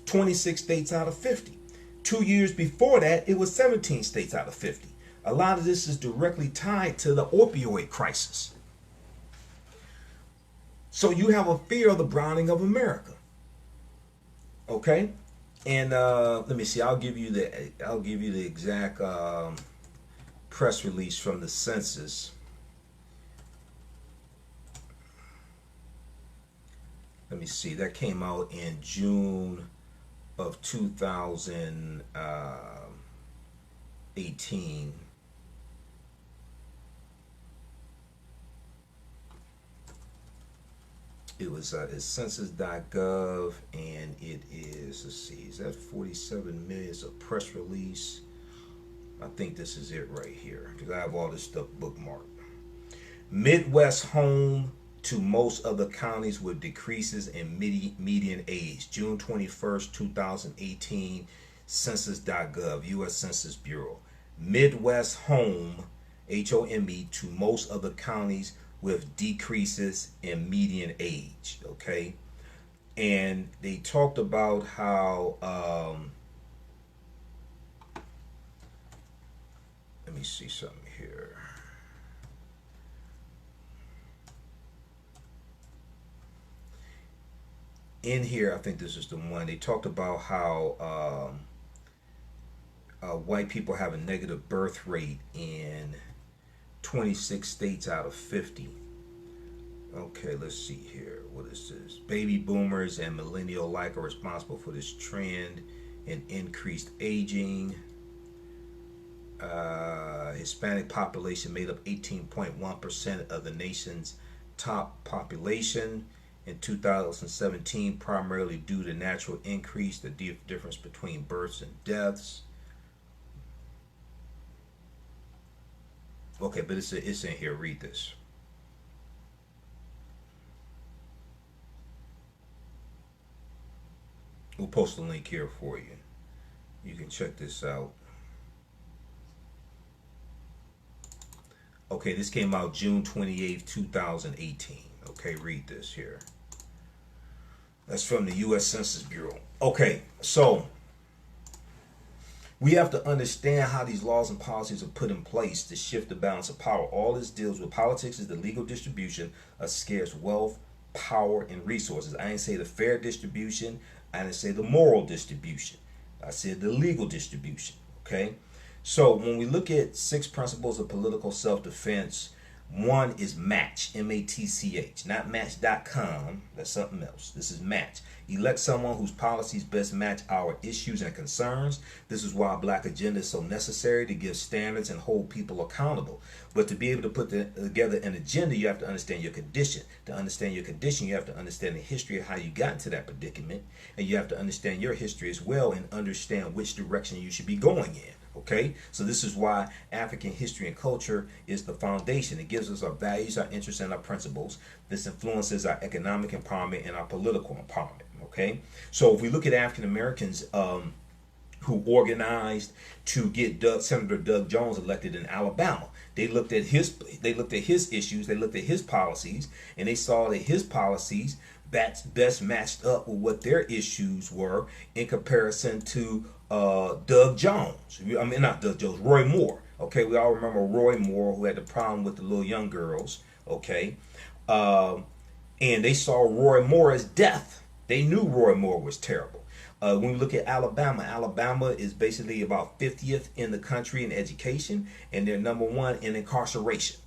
26 states out of 50. 2 years before that, it was 17 states out of 50. A lot of this is directly tied to the opioid crisis. So you have a fear of the browning of America. Okay, and let me see. I'll give you the exact press release from the census. let me see, that came out in June of 2018. It was it's census.gov, and it is, let's see, is that 47 million? It's a press release. I think this is it right here because I have all this stuff bookmarked. Midwest home to most other counties with decreases in median age. June 21st, 2018, census.gov, U.S. Census Bureau. Midwest home, HOME, to most other counties with decreases in median age. Okay. And they talked about how, let me see something here. In here, I think this is the one. They talked about how white people have a negative birth rate in 26 states out of 50. Okay, let's see here. What is this? Baby boomers and millennial alike are responsible for this trend in increased aging. Hispanic population made up 18.1% of the nation's top population in 2017, primarily due to natural increase, the difference between births and deaths. Okay, but it's in here. Read this. We'll post a link here for you. You can check this out. Okay, this came out June 28th, 2018. Okay, read this here. That's from the U.S. Census Bureau. Okay, so we have to understand how these laws and policies are put in place to shift the balance of power. All this deals with politics is the legal distribution of scarce wealth, power, and resources. I didn't say the fair distribution. I didn't say the moral distribution. I said the legal distribution. Okay? So when we look at 6 principles of political self-defense, one is match, M-A-T-C-H, not match.com. That's something else. This is match. Elect someone whose policies best match our issues and concerns. This is why Black Agenda is so necessary, to give standards and hold people accountable. But to be able to put together an agenda, you have to understand your condition. To understand your condition, you have to understand the history of how you got into that predicament. And you have to understand your history as well and understand which direction you should be going in. Okay, so this is why African history and culture is the foundation. It gives us our values, our interests, and our principles. This influences our economic empowerment and our political empowerment. Okay, so if we look at African Americans who organized to get Senator Doug Jones elected in Alabama, they looked at his issues, they looked at his policies, and they saw that his policies best matched up with what their issues were in comparison to Doug Jones. I mean, not Doug Jones, Roy Moore. Okay, we all remember Roy Moore, who had the problem with the little young girls. Okay, and they saw Roy Moore as death. They knew Roy Moore was terrible. When we look at Alabama, Alabama is basically about 50th in the country in education, and they're number 1 in incarceration.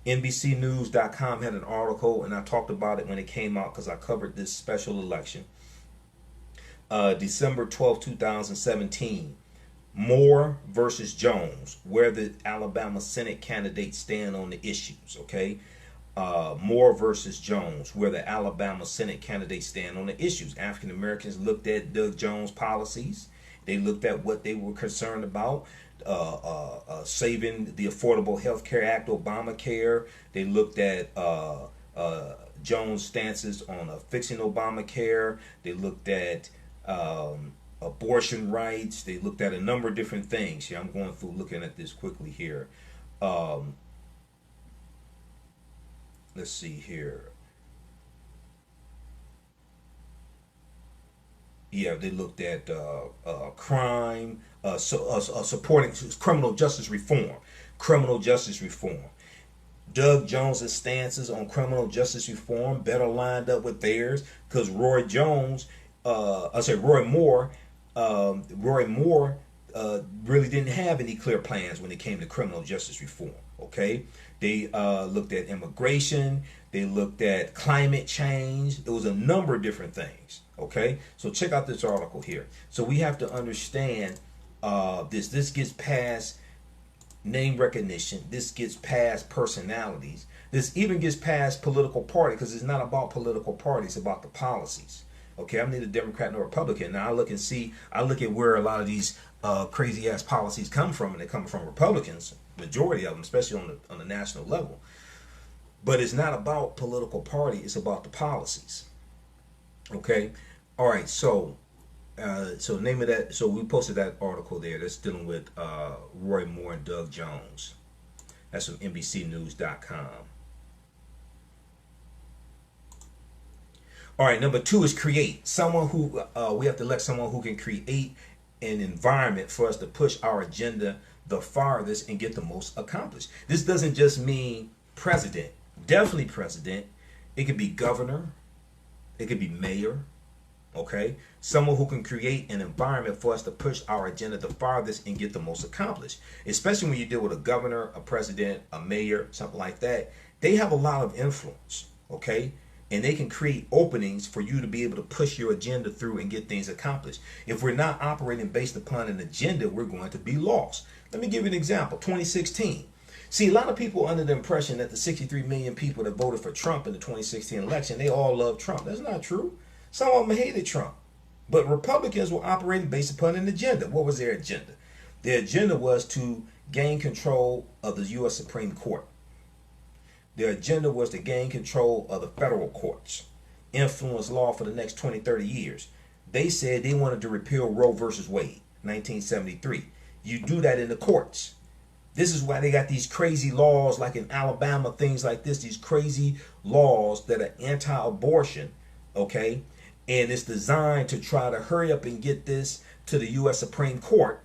NBCnews.com had an article, and I talked about it when it came out because I covered this special election. December 12, 2017, Moore versus Jones, where the Alabama Senate candidates stand on the issues. Okay, Moore versus Jones, where the Alabama Senate candidates stand on the issues. African Americans looked at Doug Jones' policies. They looked at what they were concerned about. Saving the Affordable Health Care Act, Obamacare. They looked at Jones' stances on fixing Obamacare. They looked at abortion rights. They looked at a number of different things. Yeah, I'm going through looking at this quickly here. Let's see here. Yeah, they looked at crime, supporting criminal justice reform. Criminal justice reform. Doug Jones's stances on criminal justice reform better lined up with theirs, because Roy Moore really didn't have any clear plans when it came to criminal justice reform. Okay, they looked at immigration, they looked at climate change. It was a number of different things. Okay, so check out this article here. So we have to understand this. This gets past name recognition. This gets past personalities. This even gets past political party, because it's not about political parties. It's about the policies. Okay, I'm neither Democrat nor Republican. Now I look at where a lot of these crazy ass policies come from, and they come from Republicans, majority of them, especially on the national level. But it's not about political party, it's about the policies. Okay, all right. So name of that. So we posted that article there. That's dealing with Roy Moore and Doug Jones. That's from NBCNews.com. All right, number 2 is create. Someone who we have to elect someone who can create an environment for us to push our agenda the farthest and get the most accomplished. This doesn't just mean president. Definitely president. It could be governor. It could be mayor. Okay? Someone who can create an environment for us to push our agenda the farthest and get the most accomplished. Especially when you deal with a governor, a president, a mayor, something like that. They have a lot of influence. Okay? And they can create openings for you to be able to push your agenda through and get things accomplished. If we're not operating based upon an agenda, we're going to be lost. Let me give you an example. 2016. See, a lot of people are under the impression that the 63 million people that voted for Trump in the 2016 election, they all love Trump. That's not true. Some of them hated Trump. But Republicans were operating based upon an agenda. What was their agenda? Their agenda was to gain control of the U.S. Supreme Court. Their agenda was to gain control of the federal courts, influence law for the next 20, 30 years. They said they wanted to repeal Roe versus Wade, 1973. You do that in the courts. This is why they got these crazy laws like in Alabama, things like this, these crazy laws that are anti-abortion, okay? And it's designed to try to hurry up and get this to the U.S. Supreme Court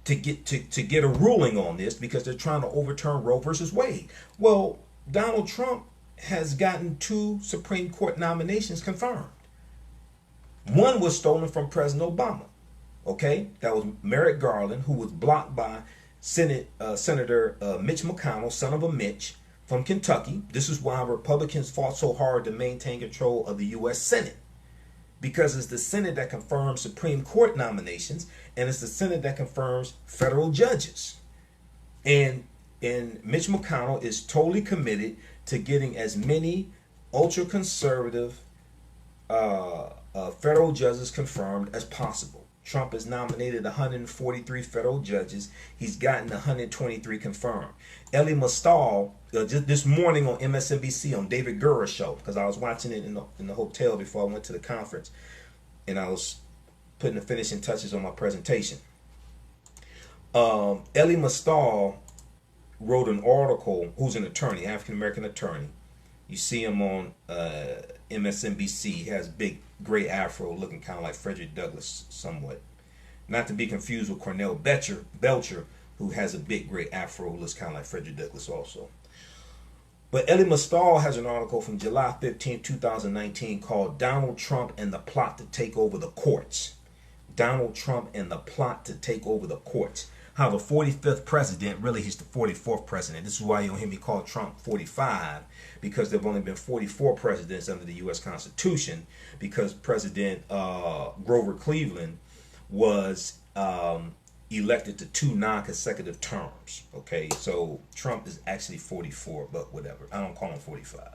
to get a ruling on this, because they're trying to overturn Roe versus Wade. Well, Donald Trump has gotten 2 Supreme Court nominations confirmed. One was stolen from President Obama. Okay, that was Merrick Garland, who was blocked by Senator Mitch McConnell, son of a Mitch, from Kentucky. This is why Republicans fought so hard to maintain control of the U.S. Senate, because it's the Senate that confirms Supreme Court nominations, and it's the Senate that confirms federal judges. And Mitch McConnell is totally committed to getting as many ultra-conservative federal judges confirmed as possible. Trump has nominated 143 federal judges. He's gotten 123 confirmed. Elie Mystal, just this morning on MSNBC on David Gura's show, because I was watching it in the hotel before I went to the conference, and I was putting the finishing touches on my presentation. Elie Mystal wrote an article, who's an attorney, African-American attorney. You see him on MSNBC. He has big gray afro, looking kind of like Frederick Douglass somewhat. Not to be confused with Cornell Belcher, who has a big gray afro, looks kind of like Frederick Douglass also. But Elie Mystal has an article from July 15, 2019 called Donald Trump and the Plot to Take Over the Courts. Donald Trump and the Plot to Take Over the Courts. How the 45th president, really he's the 44th president. This is why you don't hear me call Trump 45, because there have only been 44 presidents under the U.S. Constitution, because President Grover Cleveland was elected to 2 non-consecutive terms. Okay, so Trump is actually 44, but whatever. I don't call him 45.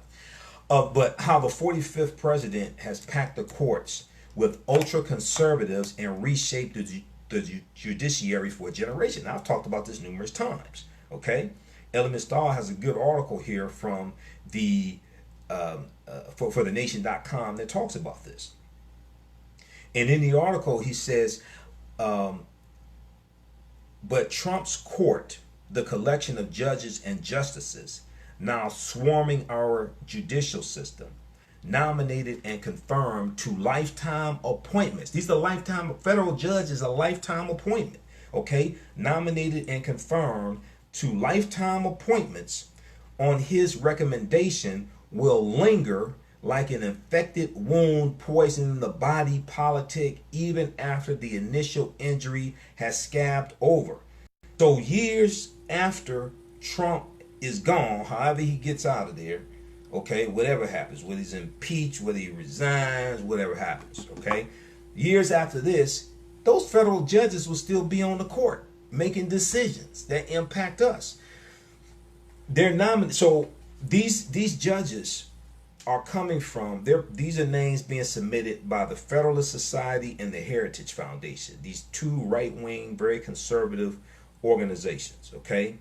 But how the 45th president has packed the courts with ultra-conservatives and reshaped the judiciary for a generation. Now, I've talked about this numerous times. Okay, Elie Mystal has a good article here from the for thenation.com that talks about this. And in the article, he says, but Trump's court, the collection of judges and justices now swarming our judicial system, nominated and confirmed to lifetime appointments. These are lifetime, federal judge is a lifetime appointment. Okay, nominated and confirmed to lifetime appointments on his recommendation will linger like an infected wound poisoning the body politic even after the initial injury has scabbed over. So years after Trump is gone, however he gets out of there, okay, whatever happens, whether he's impeached, whether he resigns, whatever happens, okay, years after this, those federal judges will still be on the court making decisions that impact us. They're nominated. So these judges are coming from, these are names being submitted by the Federalist Society and the Heritage Foundation, these two right-wing, very conservative organizations, okay?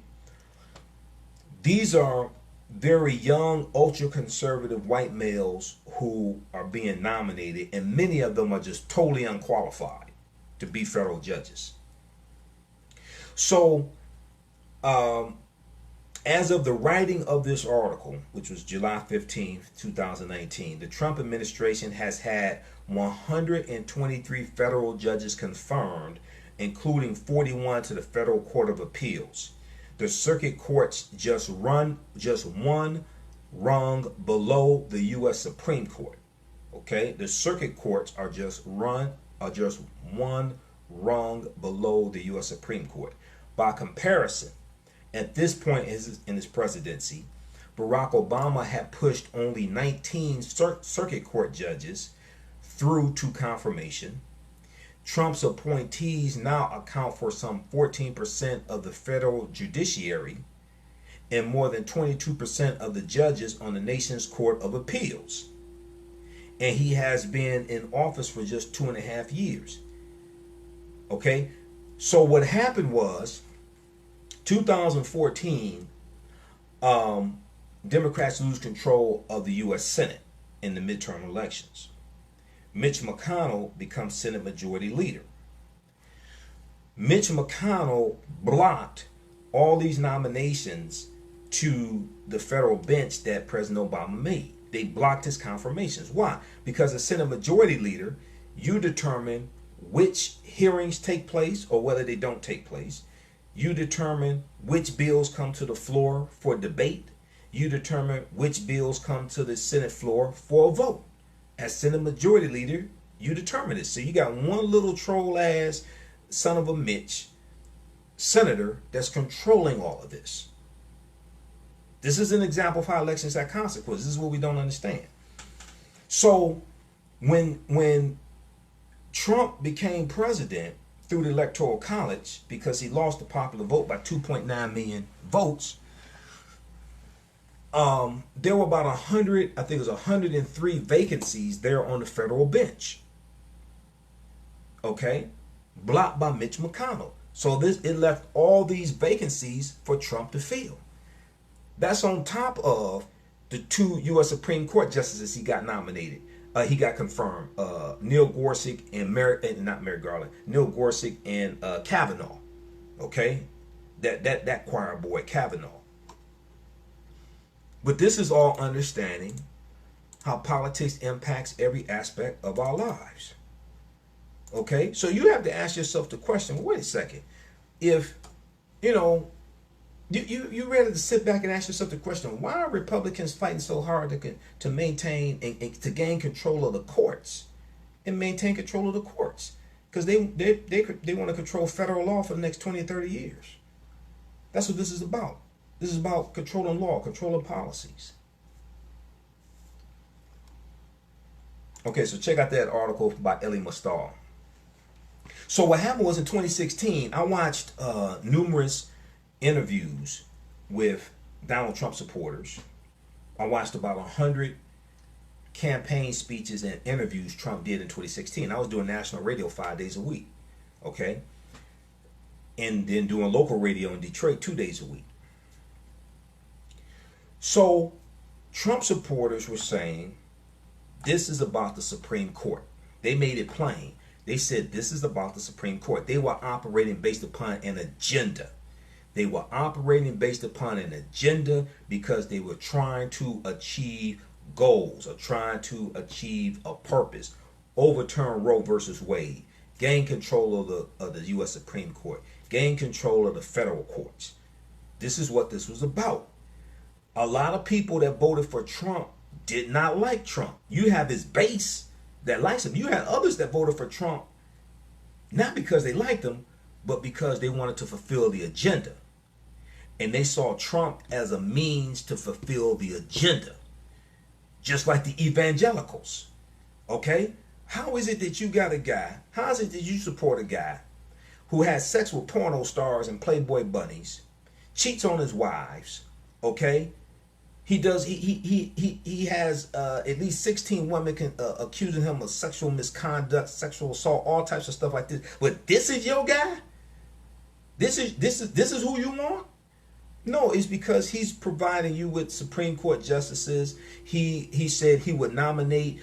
These are very young, ultra-conservative white males who are being nominated, and many of them are just totally unqualified to be federal judges. So, as of the writing of this article, which was July 15th, 2019, the Trump administration has had 123 federal judges confirmed, including 41 to the Federal Court of Appeals. The circuit courts just one rung below the U.S. Supreme Court. Okay, the circuit courts are just one rung below the U.S. Supreme Court. By comparison, at this point in his presidency, Barack Obama had pushed only 19 circuit court judges through to confirmation. Trump's appointees now account for some 14% of the federal judiciary and more than 22% of the judges on the nation's Court of Appeals. And he has been in office for just 2.5 years. Okay, so what happened was, 2014, Democrats lose control of the U.S. Senate in the midterm elections. Mitch McConnell becomes Senate Majority Leader. Mitch McConnell blocked all these nominations to the federal bench that President Obama made. They blocked his confirmations. Why? Because as Senate Majority Leader, you determine which hearings take place or whether they don't take place. You determine which bills come to the floor for debate. You determine which bills come to the Senate floor for a vote. As Senate Majority Leader, you determine it. So you got one little troll ass son of a Mitch senator that's controlling all of this. This is an example of how elections have consequences. This is what we don't understand. So when Trump became president through the Electoral College, because he lost the popular vote by 2.9 million votes, there were about 100, I think it was 103 vacancies there on the federal bench. Okay, blocked by Mitch McConnell. So it left all these vacancies for Trump to fill. That's on top of the 2 U.S. Supreme Court justices he got nominated. He got confirmed. Neil Gorsuch and not Merrick Garland. Neil Gorsuch and Kavanaugh. Okay, that choir boy Kavanaugh. But this is all understanding how politics impacts every aspect of our lives. Okay, so you have to ask yourself the question, well, wait a second. If, you ready to sit back and ask yourself the question, why are Republicans fighting so hard to maintain and to gain control of the courts and maintain control of the courts? Because they want to control federal law for the next 20 or 30 years. That's what this is about. This is about controlling law, controlling policies. Okay, so check out that article by Elie Mystal. So what happened was in 2016, I watched numerous interviews with Donald Trump supporters. I watched about 100 campaign speeches and interviews Trump did in 2016. I was doing national radio 5 days a week, okay? And then doing local radio in Detroit 2 days a week. So Trump supporters were saying, this is about the Supreme Court. They made it plain. They said, this is about the Supreme Court. They were operating based upon an agenda. They were operating based upon an agenda because they were trying to achieve goals or trying to achieve a purpose. Overturn Roe versus Wade. Gain control of the U.S. Supreme Court. Gain control of the federal courts. This is what this was about. A lot of people that voted for Trump did not like Trump. You have his base that likes him. You had others that voted for Trump not because they liked him, but because they wanted to fulfill the agenda. And they saw Trump as a means to fulfill the agenda. Just like the evangelicals. Okay? How is it that you got a guy, how is it that you support a guy who has sex with porno stars and Playboy bunnies, cheats on his wives, okay? He has at least 16 women accusing him of sexual misconduct, sexual assault, all types of stuff like this. But this is your guy? This is who you want? No, it's because he's providing you with Supreme Court justices. He said he would nominate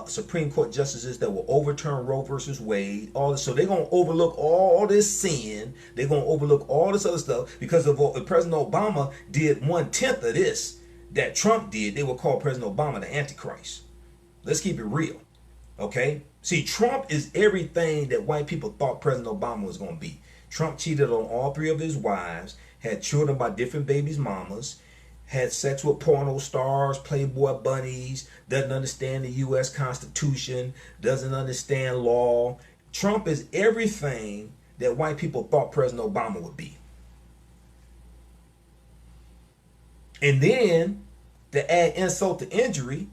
Supreme Court justices that will overturn Roe versus Wade. All this, so they're gonna overlook all this sin. They're gonna overlook all this other stuff because of President Obama did 1/10 of this that Trump did. They will call President Obama the Antichrist. Let's keep it real, okay? See, Trump is everything that white people thought President Obama was gonna be. Trump cheated on all 3 of his wives, had children by different babies' mamas, had sex with porno stars, Playboy bunnies, doesn't understand the U.S. Constitution, doesn't understand law. Trump is everything that white people thought President Obama would be. And then, to add insult to injury,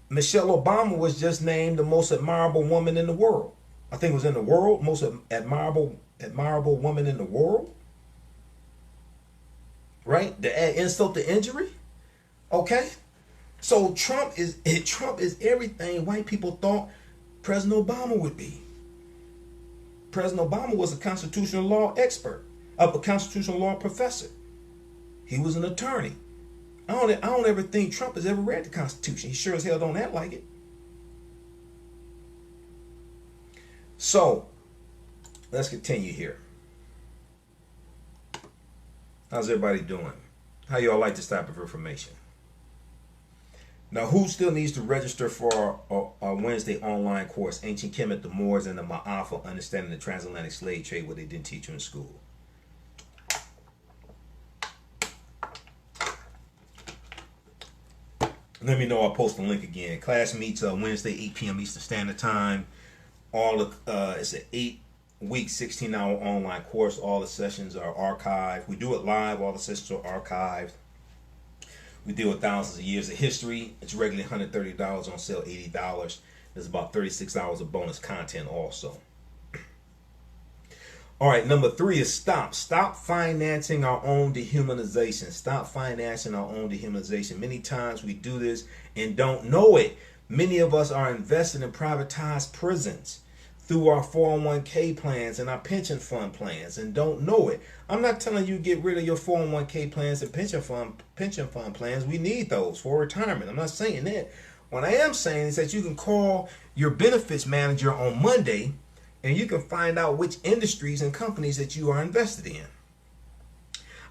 Michelle Obama was just named the most admirable woman in the world. I think it was in the world, most admirable woman in the world. Right? To add insult to injury. Okay? So Trump is everything white people thought President Obama would be. President Obama was a constitutional law expert, a constitutional law professor. He was an attorney. I don't ever think Trump has ever read the Constitution. He sure as hell don't act like it. So, let's continue here. How's everybody doing? How y'all like this type of information? Now, who still needs to register for our Wednesday online course, Ancient Kemet, the Moors, and the Maafa, Understanding the Transatlantic Slave Trade, what they didn't teach you in school? Let me know. I'll post the link again. Class meets Wednesday, 8 p.m. Eastern Standard Time. It's an 8-week, 16-hour online course. All the sessions are archived. We do it live. All the sessions are archived. We deal with thousands of years of history. It's regularly $130 on sale, $80. There's about 36 hours of bonus content also. All right, number 3 is stop. Stop financing our own dehumanization. Stop financing our own dehumanization. Many times we do this and don't know it. Many of us are invested in privatized prisons through our 401k plans and our pension fund plans and don't know it. I'm not telling you get rid of your 401k plans and pension fund plans. We need those for retirement. I'm not saying that. What I am saying is that you can call your benefits manager on Monday and you can find out which industries and companies that you are invested in.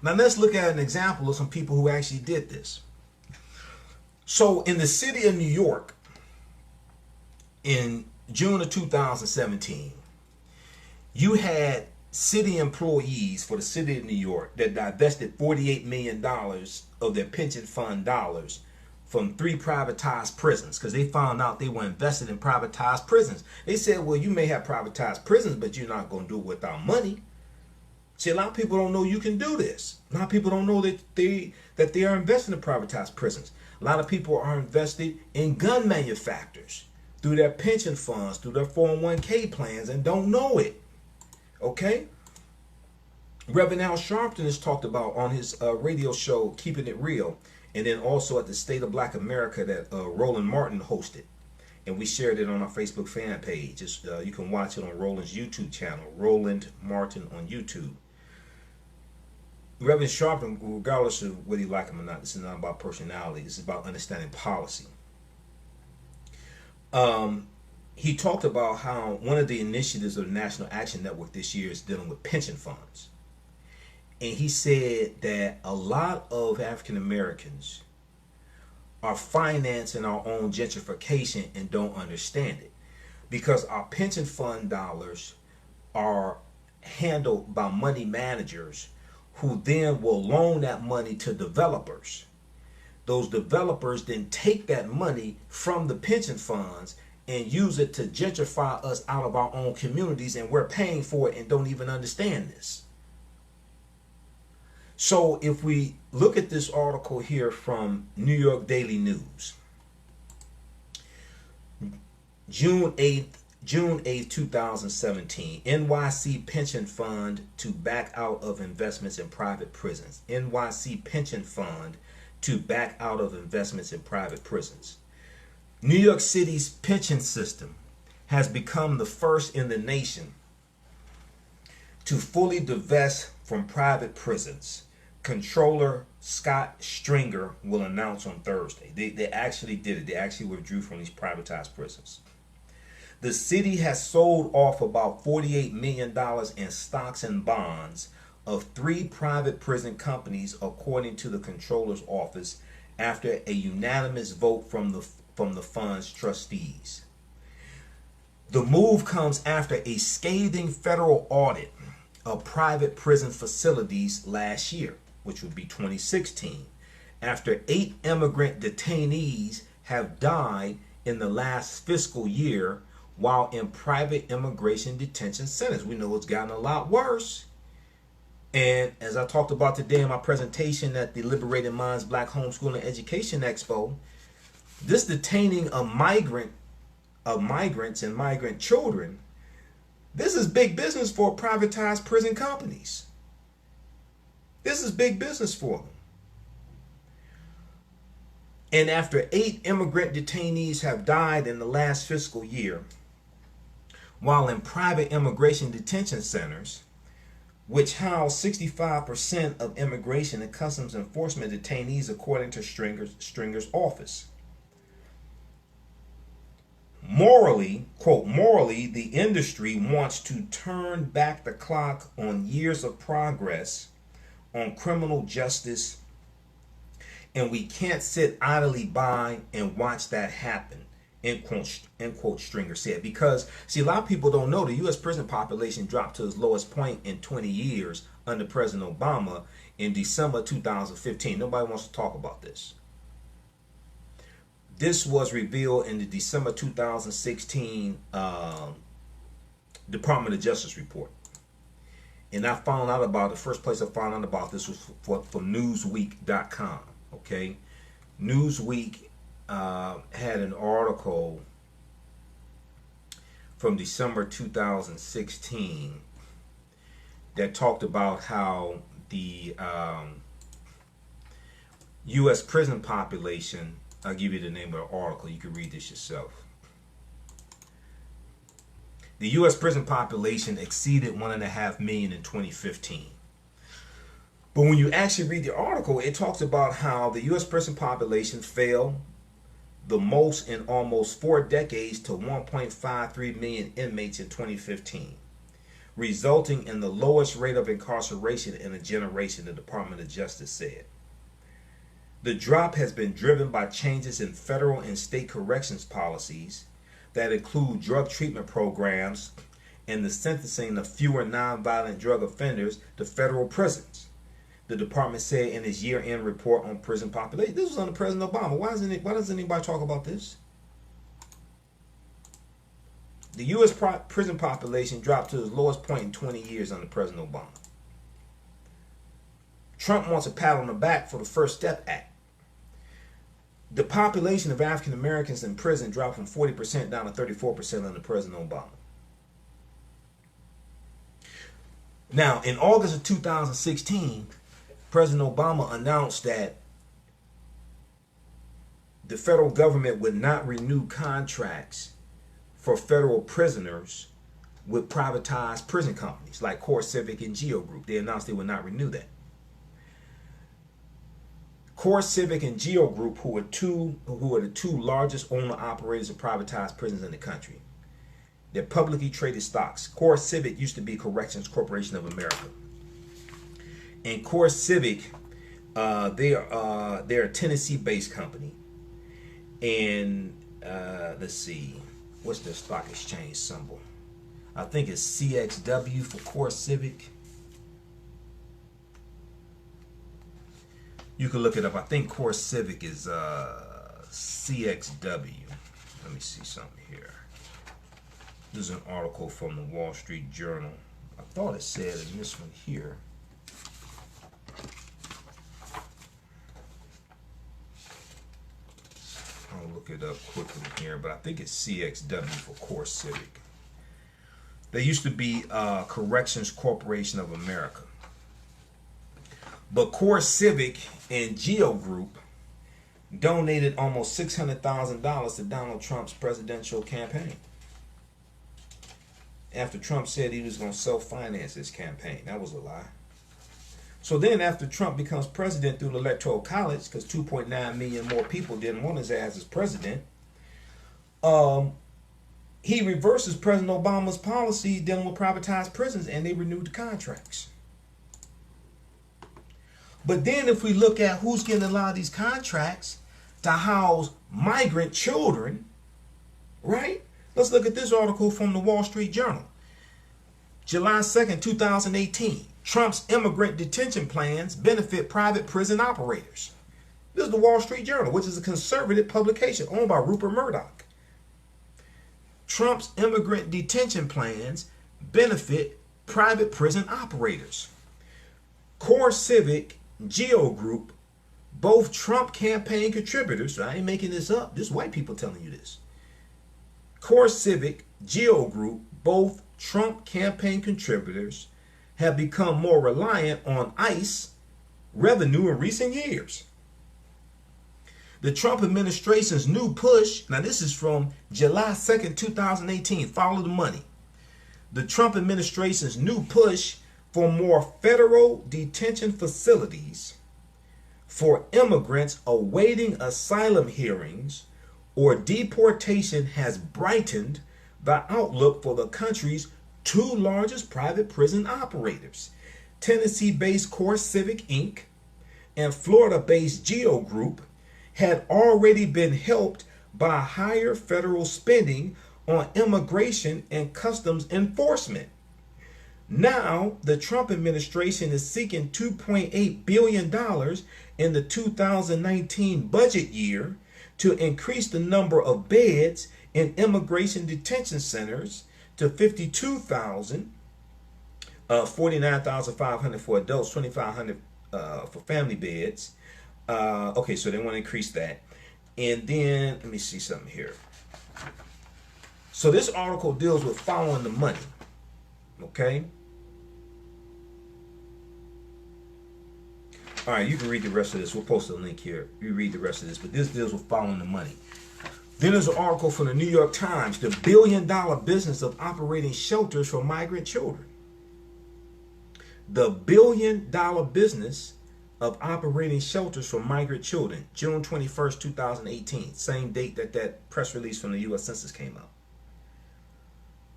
Now let's look at an example of some people who actually did this. So in the city of New York, in June of 2017, you had city employees for the city of New York that divested $48 million of their pension fund dollars from 3 privatized prisons because they found out they were invested in privatized prisons. They said, well, you may have privatized prisons, but you're not going to do it without money. See, a lot of people don't know you can do this. A lot of people don't know that they are invested in privatized prisons. A lot of people are invested in gun manufacturers through their pension funds, through their 401k plans, and don't know it. Okay? Reverend Al Sharpton has talked about on his radio show, Keeping It Real, and then also at the State of Black America that Roland Martin hosted. And we shared it on our Facebook fan page. You can watch it on Roland's YouTube channel, Roland Martin on YouTube. Reverend Sharpton, regardless of whether you like him or not, this is not about personality. This is about understanding policy. He talked about how one of the initiatives of the National Action Network this year is dealing with pension funds. And he said that a lot of African Americans are financing our own gentrification and don't understand it. Because our pension fund dollars are handled by money managers who then will loan that money to developers. those developers then take that money from the pension funds and use it to gentrify us out of our own communities, and we're paying for it and don't even understand this. So if we look at this article here from New York Daily News, June 8th, 2017, NYC pension fund to back out of investments in private prisons. NYC pension fund to back out of investments in private prisons. New York City's pension system has become the first in the nation to fully divest from private prisons. Controller Scott Stringer will announce on Thursday. They actually did it. They actually withdrew from these privatized prisons. The city has sold off about $48 million in stocks and bonds of 3 private prison companies, according to the Controller's office, after a unanimous vote from the fund's trustees. The move comes after a scathing federal audit of private prison facilities last year, which would be 2016, after 8 immigrant detainees have died in the last fiscal year while in private immigration detention centers. We know it's gotten a lot worse. And as I talked about today in my presentation at the Liberated Minds Black Homeschool and Education Expo, this detaining of migrants and migrant children, this is big business for privatized prison companies. This is big business for them. And after 8 immigrant detainees have died in the last fiscal year, while in private immigration detention centers, which house 65% of immigration and customs enforcement detainees, according to Stringer's office. Morally, quote, morally, the industry wants to turn back the clock on years of progress on criminal justice, and we can't sit idly by and watch that happen, end quote, Stringer said. Because, see, a lot of people don't know the U.S. prison population dropped to its lowest point in 20 years under President Obama in December 2015. Nobody wants to talk about this. This was revealed in the December 2016 Department of Justice report. And I found out about, the first place I found out about this was from Newsweek.com. Okay, Newsweek had an article from December 2016 that talked about how the U.S. prison population, I'll give you the name of the article, you can read this yourself. The U.S. prison population exceeded 1.5 million in 2015. But when you actually read the article, it talks about how the U.S. prison population fell the most in almost 4 decades to 1.53 million inmates in 2015, resulting in the lowest rate of incarceration in a generation, the Department of Justice said. The drop has been driven by changes in federal and state corrections policies that include drug treatment programs and the sentencing of fewer nonviolent drug offenders to federal prisons, the department said in its year-end report on prison population. This was under President Obama. Why doesn't anybody talk about this? The U.S. prison population dropped to its lowest point in 20 years under President Obama. Trump wants a pat on the back for the First Step Act. The population of African Americans in prison dropped from 40% down to 34% under President Obama. Now, in August of 2016, President Obama announced that the federal government would not renew contracts for federal prisoners with privatized prison companies like Core Civic and Geo Group. They announced they would not renew that. Core Civic and Geo Group, who are the two largest owner-operators of privatized prisons in the country. They're publicly traded stocks. Core Civic used to be Corrections Corporation of America. And Core Civic, they're a Tennessee-based company. And let's see, what's their stock exchange symbol? I think it's CXW for Core Civic. You can look it up. I think Core Civic is CXW. Let me see something here. This is an article from the Wall Street Journal. I thought it said in this one here. I'll look it up quickly here, but I think it's CXW for Core Civic. They used to be Corrections Corporation of America. But Core Civic and Geo Group donated almost $600,000 to Donald Trump's presidential campaign, after Trump said he was going to self-finance his campaign. That was a lie. So then after Trump becomes president through the Electoral College, because 2.9 million more people didn't want his ass as president, he reverses President Obama's policy dealing with privatized prisons, and they renewed the contracts. But then if we look at who's getting a lot of these contracts to house migrant children, right? Let's look at this article from the Wall Street Journal. July 2nd, 2018. Trump's immigrant detention plans benefit private prison operators. This is the Wall Street Journal, which is a conservative publication owned by Rupert Murdoch. Trump's immigrant detention plans benefit private prison operators. Core Civic, Geo Group, both Trump campaign contributors, so I ain't making this up, this is white people telling you this. Core Civic, Geo Group, both Trump campaign contributors, have become more reliant on ICE revenue in recent years. The Trump administration's new push, now this is from July 2nd, 2018, follow the money. The Trump administration's new push for more federal detention facilities for immigrants awaiting asylum hearings or deportation has brightened the outlook for the country's two largest private prison operators, Tennessee-based Core Civic Inc. and Florida-based Geo Group, had already been helped by higher federal spending on immigration and customs enforcement. Now, the Trump administration is seeking $2.8 billion in the 2019 budget year to increase the number of beds in immigration detention centers to 52,000, 49,500 for adults, 2,500 for family beds. Okay, so they want to increase that. And then, let me see something here. So this article deals with following the money. Okay? All right, you can read the rest of this. We'll post a link here. You read the rest of this. But this deals with following the money. Then there's an article from the New York Times, the billion-dollar business of operating shelters for migrant children. The billion-dollar business of operating shelters for migrant children, June 21st, 2018, same date that press release from the U.S. Census came out.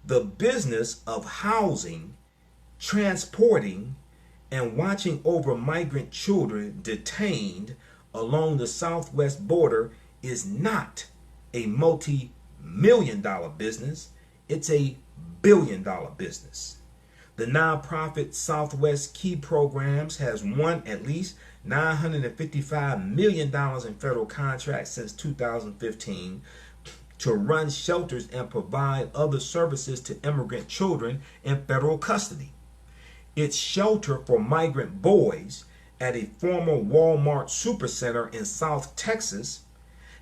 The business of housing, transporting, and watching over migrant children detained along the southwest border is not a multi-million-dollar business. It's a billion-dollar business. The nonprofit Southwest Key Programs has won at least $955 million in federal contracts since 2015 to run shelters and provide other services to immigrant children in federal custody. Its shelter for migrant boys at a former Walmart supercenter in South Texas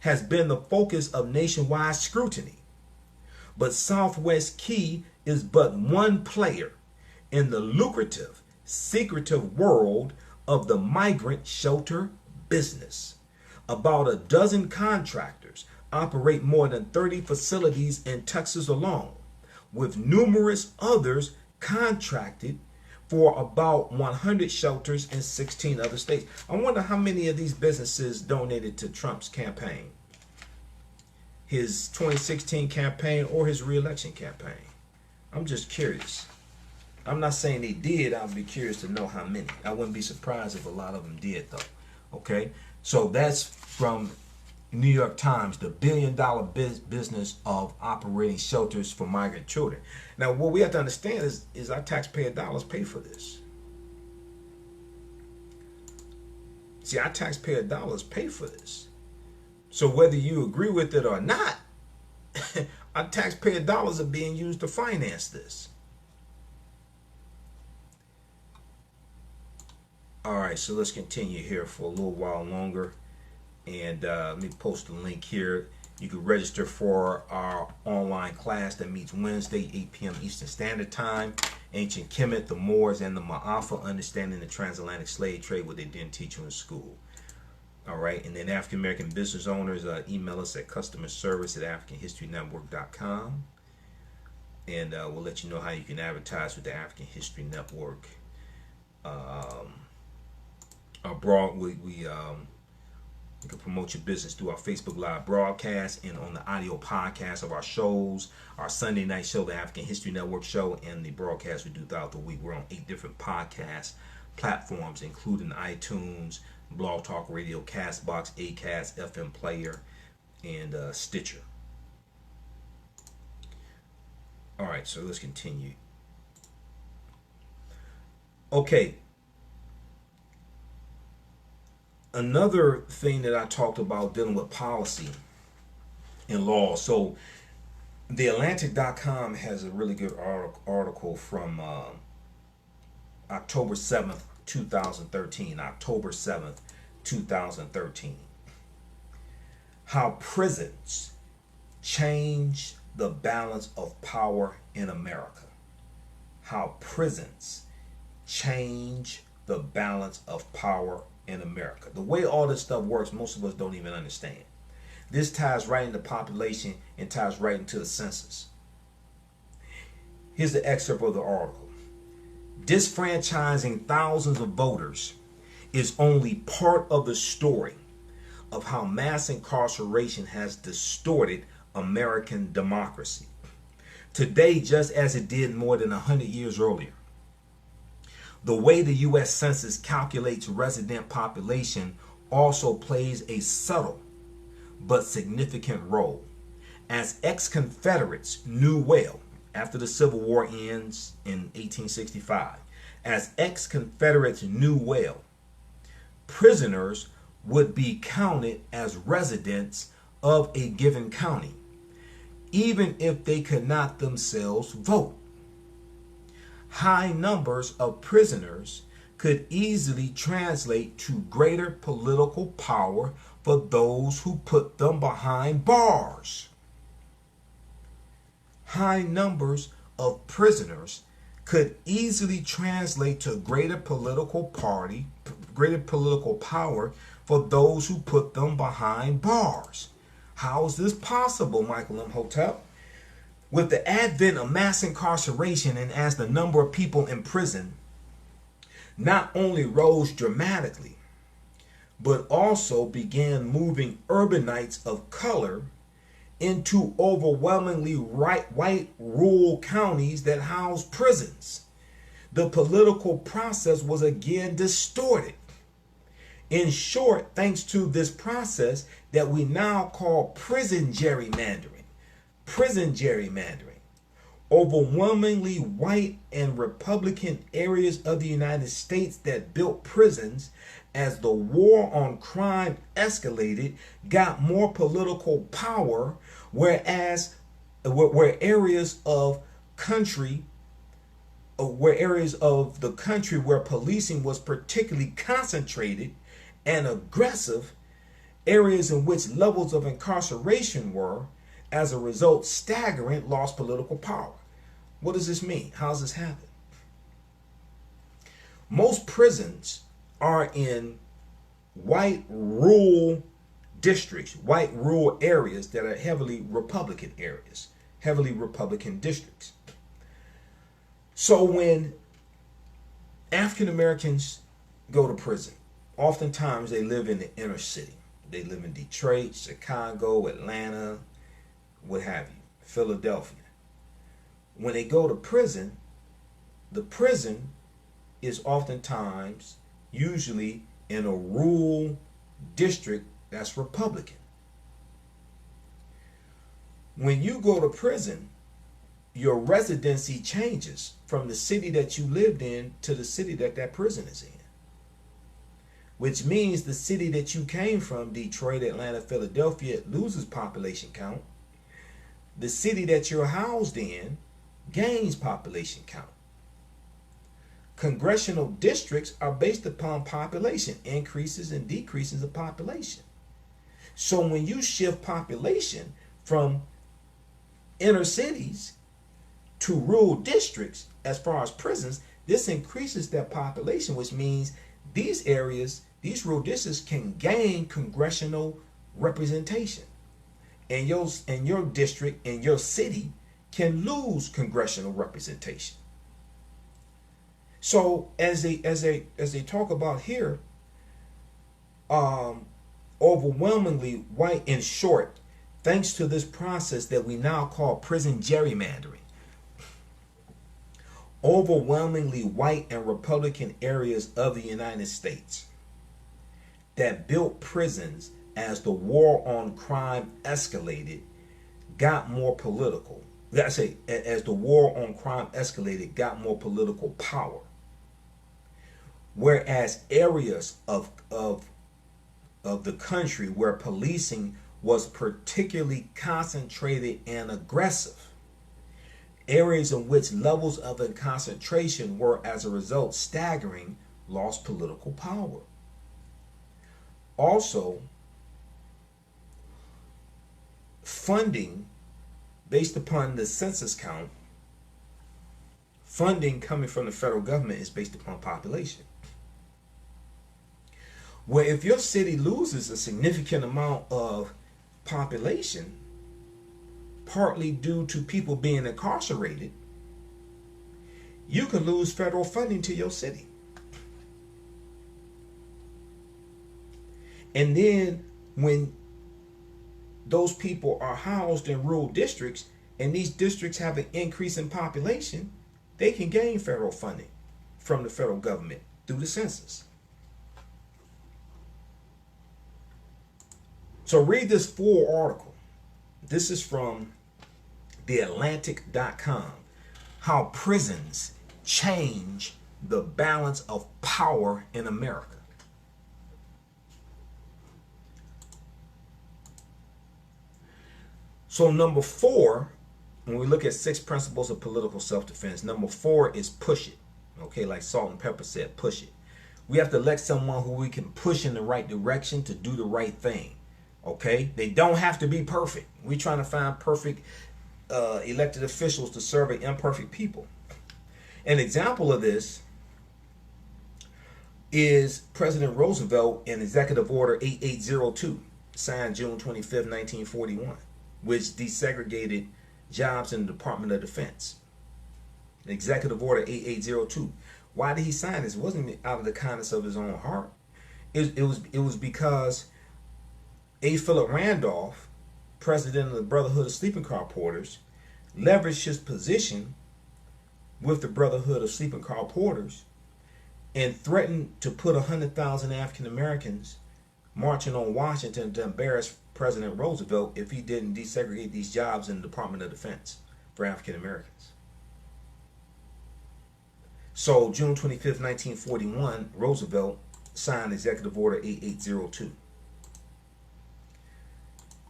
has been the focus of nationwide scrutiny. But Southwest Key is but one player in the lucrative, secretive world of the migrant shelter business. About a dozen contractors operate more than 30 facilities in Texas alone, with numerous others contracted for about 100 shelters in 16 other states. I wonder how many of these businesses donated to Trump's campaign, his 2016 campaign or his re-election campaign. I'm just curious. I'm not saying they did. I'd be curious to know how many. I wouldn't be surprised if a lot of them did, though. Okay, so that's from New York Times, the billion-dollar business of operating shelters for migrant children. Now, what we have to understand is our taxpayer dollars pay for this. See, our taxpayer dollars pay for this. So whether you agree with it or not, our taxpayer dollars are being used to finance this. All right, so let's continue here for a little while longer. And let me post a link here. You can register for our online class that meets Wednesday, 8 p.m. Eastern Standard Time. Ancient Kemet, the Moors, and the Maafa, understanding the transatlantic slave trade, what they didn't teach you in school. All right, and then African American business owners, email us at customerservice@africanhistorynetwork.com, and we'll let you know how you can advertise with the African History Network. Abroad, you can promote your business through our Facebook Live broadcast and on the audio podcast of our shows, our Sunday night show, the African History Network show, and the broadcast we do throughout the week. We're on 8 different podcast platforms, including iTunes, Blog Talk Radio, Castbox, Acast, FM Player, and Stitcher. All right, so let's continue. Okay. Another thing that I talked about dealing with policy and law. So theatlantic.com has a really good article from October 7th, 2013. October 7th, 2013. How prisons change the balance of power in America. How prisons change the balance of power in America. The way all this stuff works, most of us don't even understand. This ties right into population and ties right into the census. Here's the excerpt of the article. Disfranchising thousands of voters is only part of the story of how mass incarceration has distorted American democracy. Today, just as it did more than 100 years earlier, the way the U.S. Census calculates resident population also plays a subtle but significant role. As ex-Confederates knew well after the Civil War ends in 1865, as ex-Confederates knew well, prisoners would be counted as residents of a given county, even if they could not themselves vote. High numbers of prisoners could easily translate to greater political power for those who put them behind bars. High numbers of prisoners could easily translate to greater political power for those who put them behind bars. How is this possible, Michael Imhotep? With the advent of mass incarceration and as the number of people in prison not only rose dramatically, but also began moving urbanites of color into overwhelmingly white rural counties that housed prisons, the political process was again distorted. In short, thanks to this process that we now call prison gerrymandering, overwhelmingly white and Republican areas of the United States that built prisons as the war on crime escalated got more political power, whereas where areas of the country where policing was particularly concentrated and aggressive, areas in which levels of incarceration were, as a result, staggering, lost political power. What does this mean? How does this happen? Most prisons are in white rural districts, white rural areas that are heavily Republican areas, heavily Republican districts. So when African Americans go to prison, oftentimes they live in the inner city. They live in Detroit, Chicago, Atlanta, what have you, Philadelphia. When they go to prison, the prison is oftentimes usually in a rural district that's Republican. When you go to prison, your residency changes from the city that you lived in to the city that that prison is in. which means the city that you came from, Detroit, Atlanta, Philadelphia, loses population count. The city that you're housed in gains population count. Congressional districts are based upon population, increases and decreases of population. So when you shift population from inner cities to rural districts, as far as prisons, this increases their population, which means these areas, these rural districts can gain congressional representation. And your district and your city can lose congressional representation. So as they talk about here, overwhelmingly white, in short, thanks to this process that we now call prison gerrymandering, overwhelmingly white and Republican areas of the United States that built prisons as the war on crime escalated got more political. I say, as the war on crime escalated, got more political power. Whereas areas of the country where policing was particularly concentrated and aggressive, areas in which levels of concentration were as a result staggering, lost political power. Also, funding based upon the census count, funding coming from the federal government is based upon population. Where if your city loses a significant amount of population, partly due to people being incarcerated, you can lose federal funding to your city. And then when those people are housed in rural districts and these districts have an increase in population, they can gain federal funding from the federal government through the census. So read this full article. This is from theatlantic.com. How prisons change the balance of power in America. So number 4, when we look at 6 principles of political self-defense, number 4 is push it. Okay, like Salt and Pepper said, push it. We have to elect someone who we can push in the right direction to do the right thing. Okay, they don't have to be perfect. We're trying to find perfect elected officials to serve imperfect people. An example of this is President Roosevelt in Executive Order 8802, signed June 25, 1941, which desegregated jobs in the Department of Defense. Executive Order 8802. Why did he sign this? It wasn't out of the kindness of his own heart. It was because A. Philip Randolph, president of the Brotherhood of Sleeping Car Porters, leveraged his position with the Brotherhood of Sleeping Car Porters and threatened to put 100,000 African Americans marching on Washington to embarrass President Roosevelt if he didn't desegregate these jobs in the Department of Defense for African Americans. So June 25th, 1941, Roosevelt signed Executive Order 8802.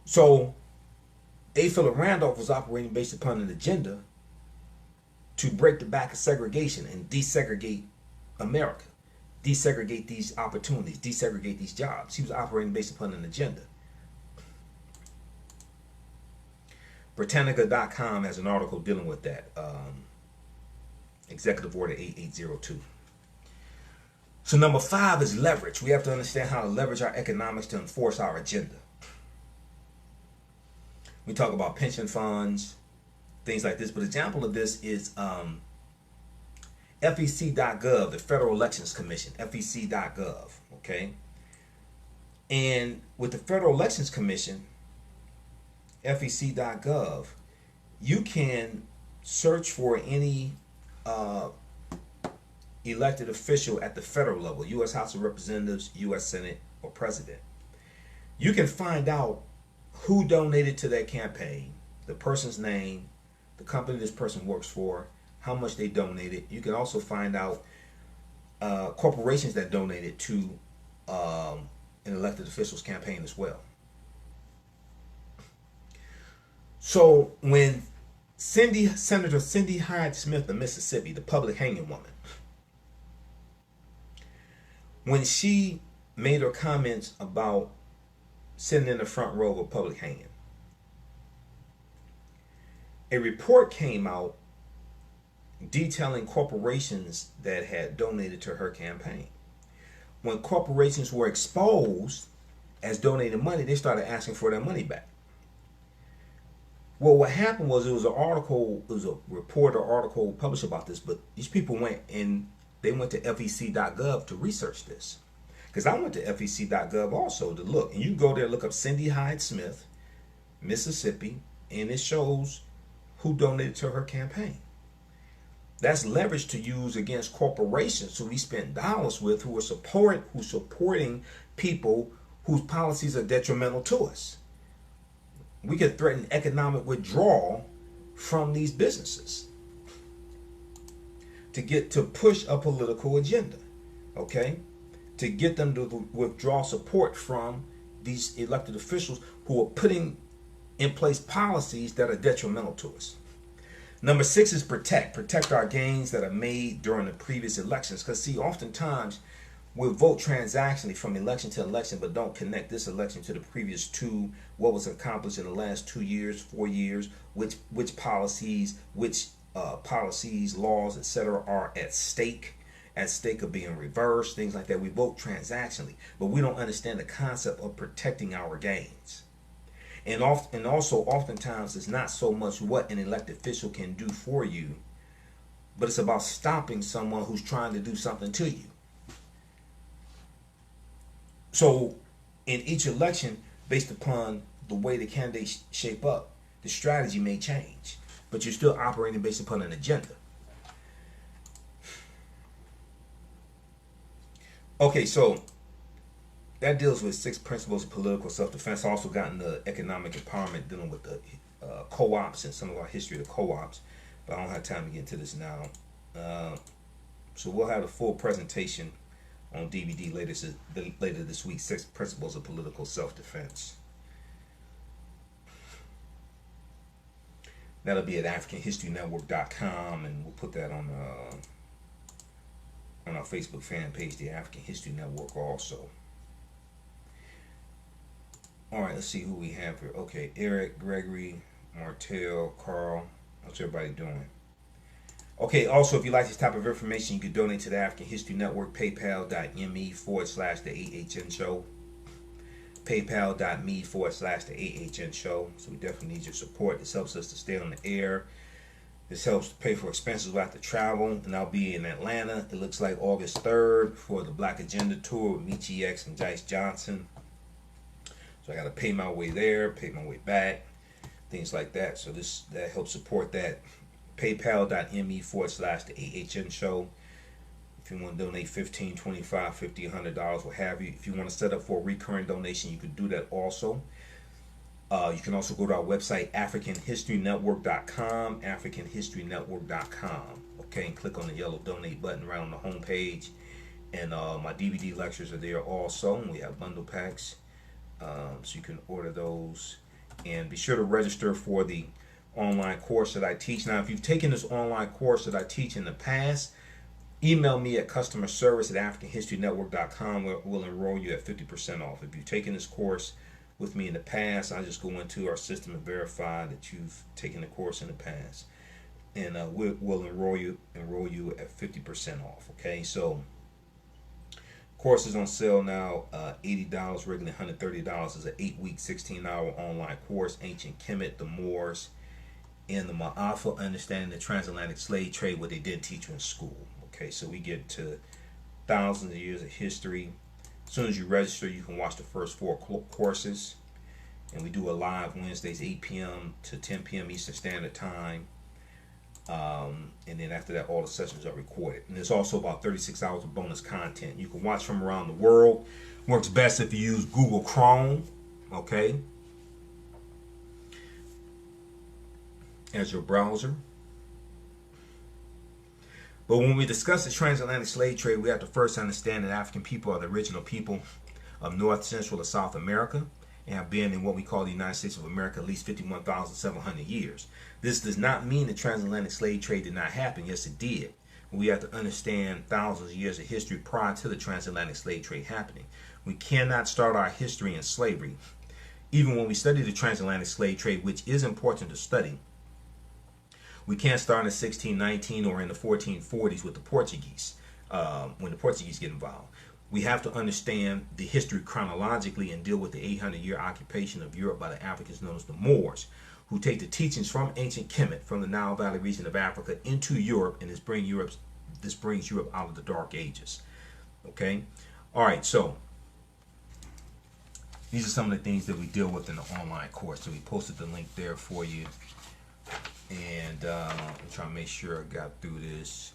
So A. Philip Randolph was operating based upon an agenda to break the back of segregation and desegregate America, desegregate these opportunities, desegregate these jobs. He was operating based upon an agenda. Britannica.com has an article dealing with that. Executive Order 8802. So number 5 is leverage. We have to understand how to leverage our economics to enforce our agenda. We talk about pension funds, things like this, but an example of this is FEC.gov, the Federal Elections Commission, FEC.gov, okay? And with the Federal Elections Commission, FEC.gov, you can search for any elected official at the federal level, U.S. House of Representatives, U.S. Senate, or President. You can find out who donated to that campaign, the person's name, the company this person works for, how much they donated. You can also find out corporations that donated to an elected official's campaign as well. So when Senator Cindy Hyde Smith of Mississippi, the public hanging woman, when she made her comments about sitting in the front row of a public hanging, a report came out detailing corporations that had donated to her campaign. When corporations were exposed as donating money, they started asking for their money back. Well, what happened was it was a report or article published about this, but these people went to fec.gov to research this. Because I went to fec.gov also to look. And you go there, look up Cindy Hyde Smith, Mississippi, and it shows who donated to her campaign. That's leverage to use against corporations who we spent dollars with, who are supporting people whose policies are detrimental to us. We could threaten economic withdrawal from these businesses to push a political agenda, okay? To get them to withdraw support from these elected officials who are putting in place policies that are detrimental to us. Number 6 is protect our gains that are made during the previous elections. Because see, oftentimes we'll vote transactionally from election to election, but don't connect this election to the previous two, what was accomplished in the last 2 years, 4 years, which policies, laws, etc. are at stake of being reversed, things like that. We vote transactionally, but we don't understand the concept of protecting our gains. And also oftentimes it's not so much what an elected official can do for you, but it's about stopping someone who's trying to do something to you. So in each election, based upon the way the candidates shape up, the strategy may change, but you're still operating based upon an agenda. Okay, so that deals with 6 principles of political self-defense. I also got into economic empowerment, dealing with the co-ops and some of our history of the co-ops, but I don't have time to get into this now. So we'll have a full presentation on DVD later this week, 6 principles of political self-defense. That'll be at AfricanHistoryNetwork.com, and we'll put that on our Facebook fan page, the African History Network also. All right, let's see who we have here. Okay, Eric, Gregory, Martell, Carl. How's everybody doing? Okay, also, if you like this type of information, you can donate to the African History Network, paypal.me/the AHN show. Paypal.me/the AHN show. So we definitely need your support. This helps us to stay on the air. This helps to pay for expenses we'll have to travel. And I'll be in Atlanta, it looks like August 3rd, for the Black Agenda Tour with Michi X and Jice Johnson. So I got to pay my way there, pay my way back, things like that. So that helps support that. PayPal.me/the AHN show. If you want to donate $15, $25, $50, $100, what have you. If you want to set up for a recurring donation, you can do that also. You can also go to our website, AfricanHistoryNetwork.com, AfricanHistoryNetwork.com. Okay, and click on the yellow donate button right on the home page. And my DVD lectures are there also. And we have bundle packs. So you can order those, and be sure to register for the online course that I teach. Now, if you've taken this online course that I teach in the past, email me at customerservice@AfricanHistoryNetwork.com. We'll enroll you at 50% off. If you've taken this course with me in the past, I just go into our system and verify that you've taken the course in the past, and we'll enroll you at 50% off. Okay, so course is on sale now, $80, regularly $130. Is an 8-week, 16-hour online course. Ancient Kemet, the Moors, and the Maafa, understanding the transatlantic slave trade, what they didn't teach you in school. Okay, so we get to thousands of years of history. As soon as you register, you can watch the first 4 courses, and we do a live Wednesdays, 8 p.m. to 10 p.m. Eastern Standard Time. And then after that, all the sessions are recorded. And there's also about 36 hours of bonus content you can watch from around the world. Works best if you use Google Chrome, okay, as your browser. But when we discuss the transatlantic slave trade, we have to first understand that African people are the original people of North, Central, or South America and have been in what we call the United States of America at least 51,700 years. This does not mean the transatlantic slave trade did not happen. Yes, it did. We have to understand thousands of years of history prior to the transatlantic slave trade happening. We cannot start our history in slavery. Even when we study the transatlantic slave trade, which is important to study, we can't start in 1619 or in the 1440s with the Portuguese, when the Portuguese get involved. We have to understand the history chronologically and deal with the 800-year occupation of Europe by the Africans known as the Moors, who take the teachings from ancient Kemet, from the Nile Valley region of Africa, into Europe, and this brings Europe out of the Dark Ages. Okay? All right, so these are some of the things that we deal with in the online course. So we posted the link there for you. And I'm trying to make sure I got through this.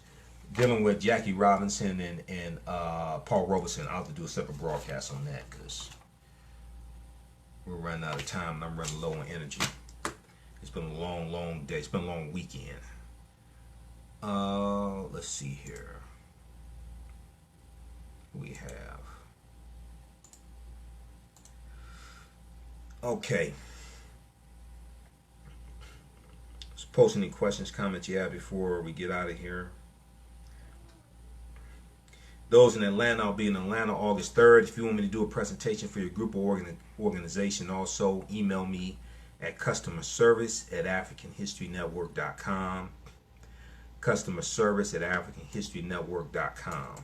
Dealing with Jackie Robinson and Paul Robeson. I'll have to do a separate broadcast on that because we're running out of time and I'm running low on energy. It's been a long, long day. It's been a long weekend. Let's see here. We have. Okay. Let's post any questions, comments you have before we get out of here. Those in Atlanta, I'll be in Atlanta August 3rd. If you want me to do a presentation for your group or organization, also email me at customerservice@africanhistorynetwork.com. customerservice@africanhistorynetwork.com.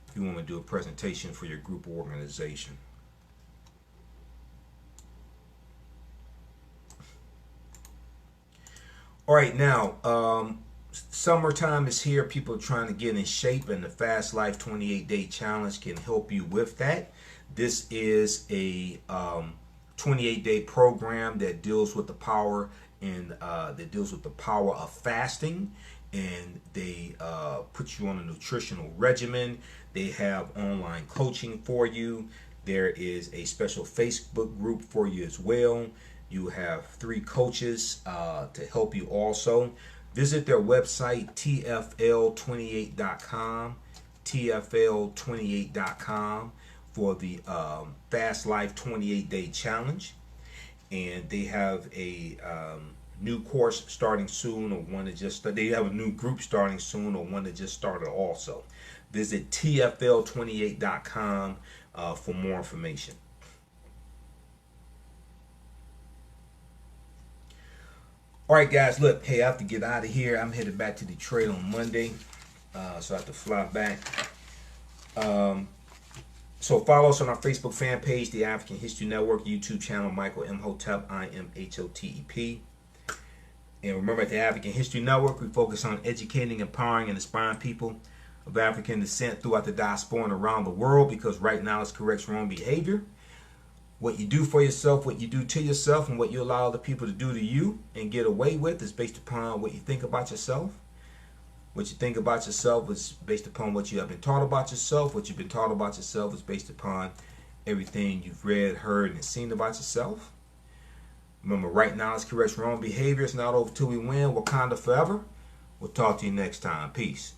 If you want me to do a presentation for your group or organization. All right, now, summertime is here. People are trying to get in shape, and the Fast Life 28-Day Challenge can help you with that. This is a 28-day program that deals with the power of fasting, and they put you on a nutritional regimen. They have online coaching for you. There is a special Facebook group for you as well. You have 3 coaches to help you also. Visit their website, tfl28.com, tfl28.com, for the Fast Life 28-Day Challenge. And they have a new course starting soon, or one that just they have a new group starting soon, or one that just started also. Visit tfl28.com for more information. All right, guys, look, hey, I have to get out of here. I'm headed back to Detroit on Monday, so I have to fly back. So follow us on our Facebook fan page, the African History Network, YouTube channel, Michael Imhotep, Imhotep. And remember, at the African History Network, we focus on educating, empowering, and inspiring people of African descent throughout the diaspora and around the world, because right now it's corrects wrong behavior. What you do for yourself, what you do to yourself, and what you allow other people to do to you and get away with is based upon what you think about yourself. What you think about yourself is based upon what you have been taught about yourself. What you've been taught about yourself is based upon everything you've read, heard, and seen about yourself. Remember, right now it's corrects wrong behavior. It's not over till we win. Wakanda forever. We'll talk to you next time. Peace.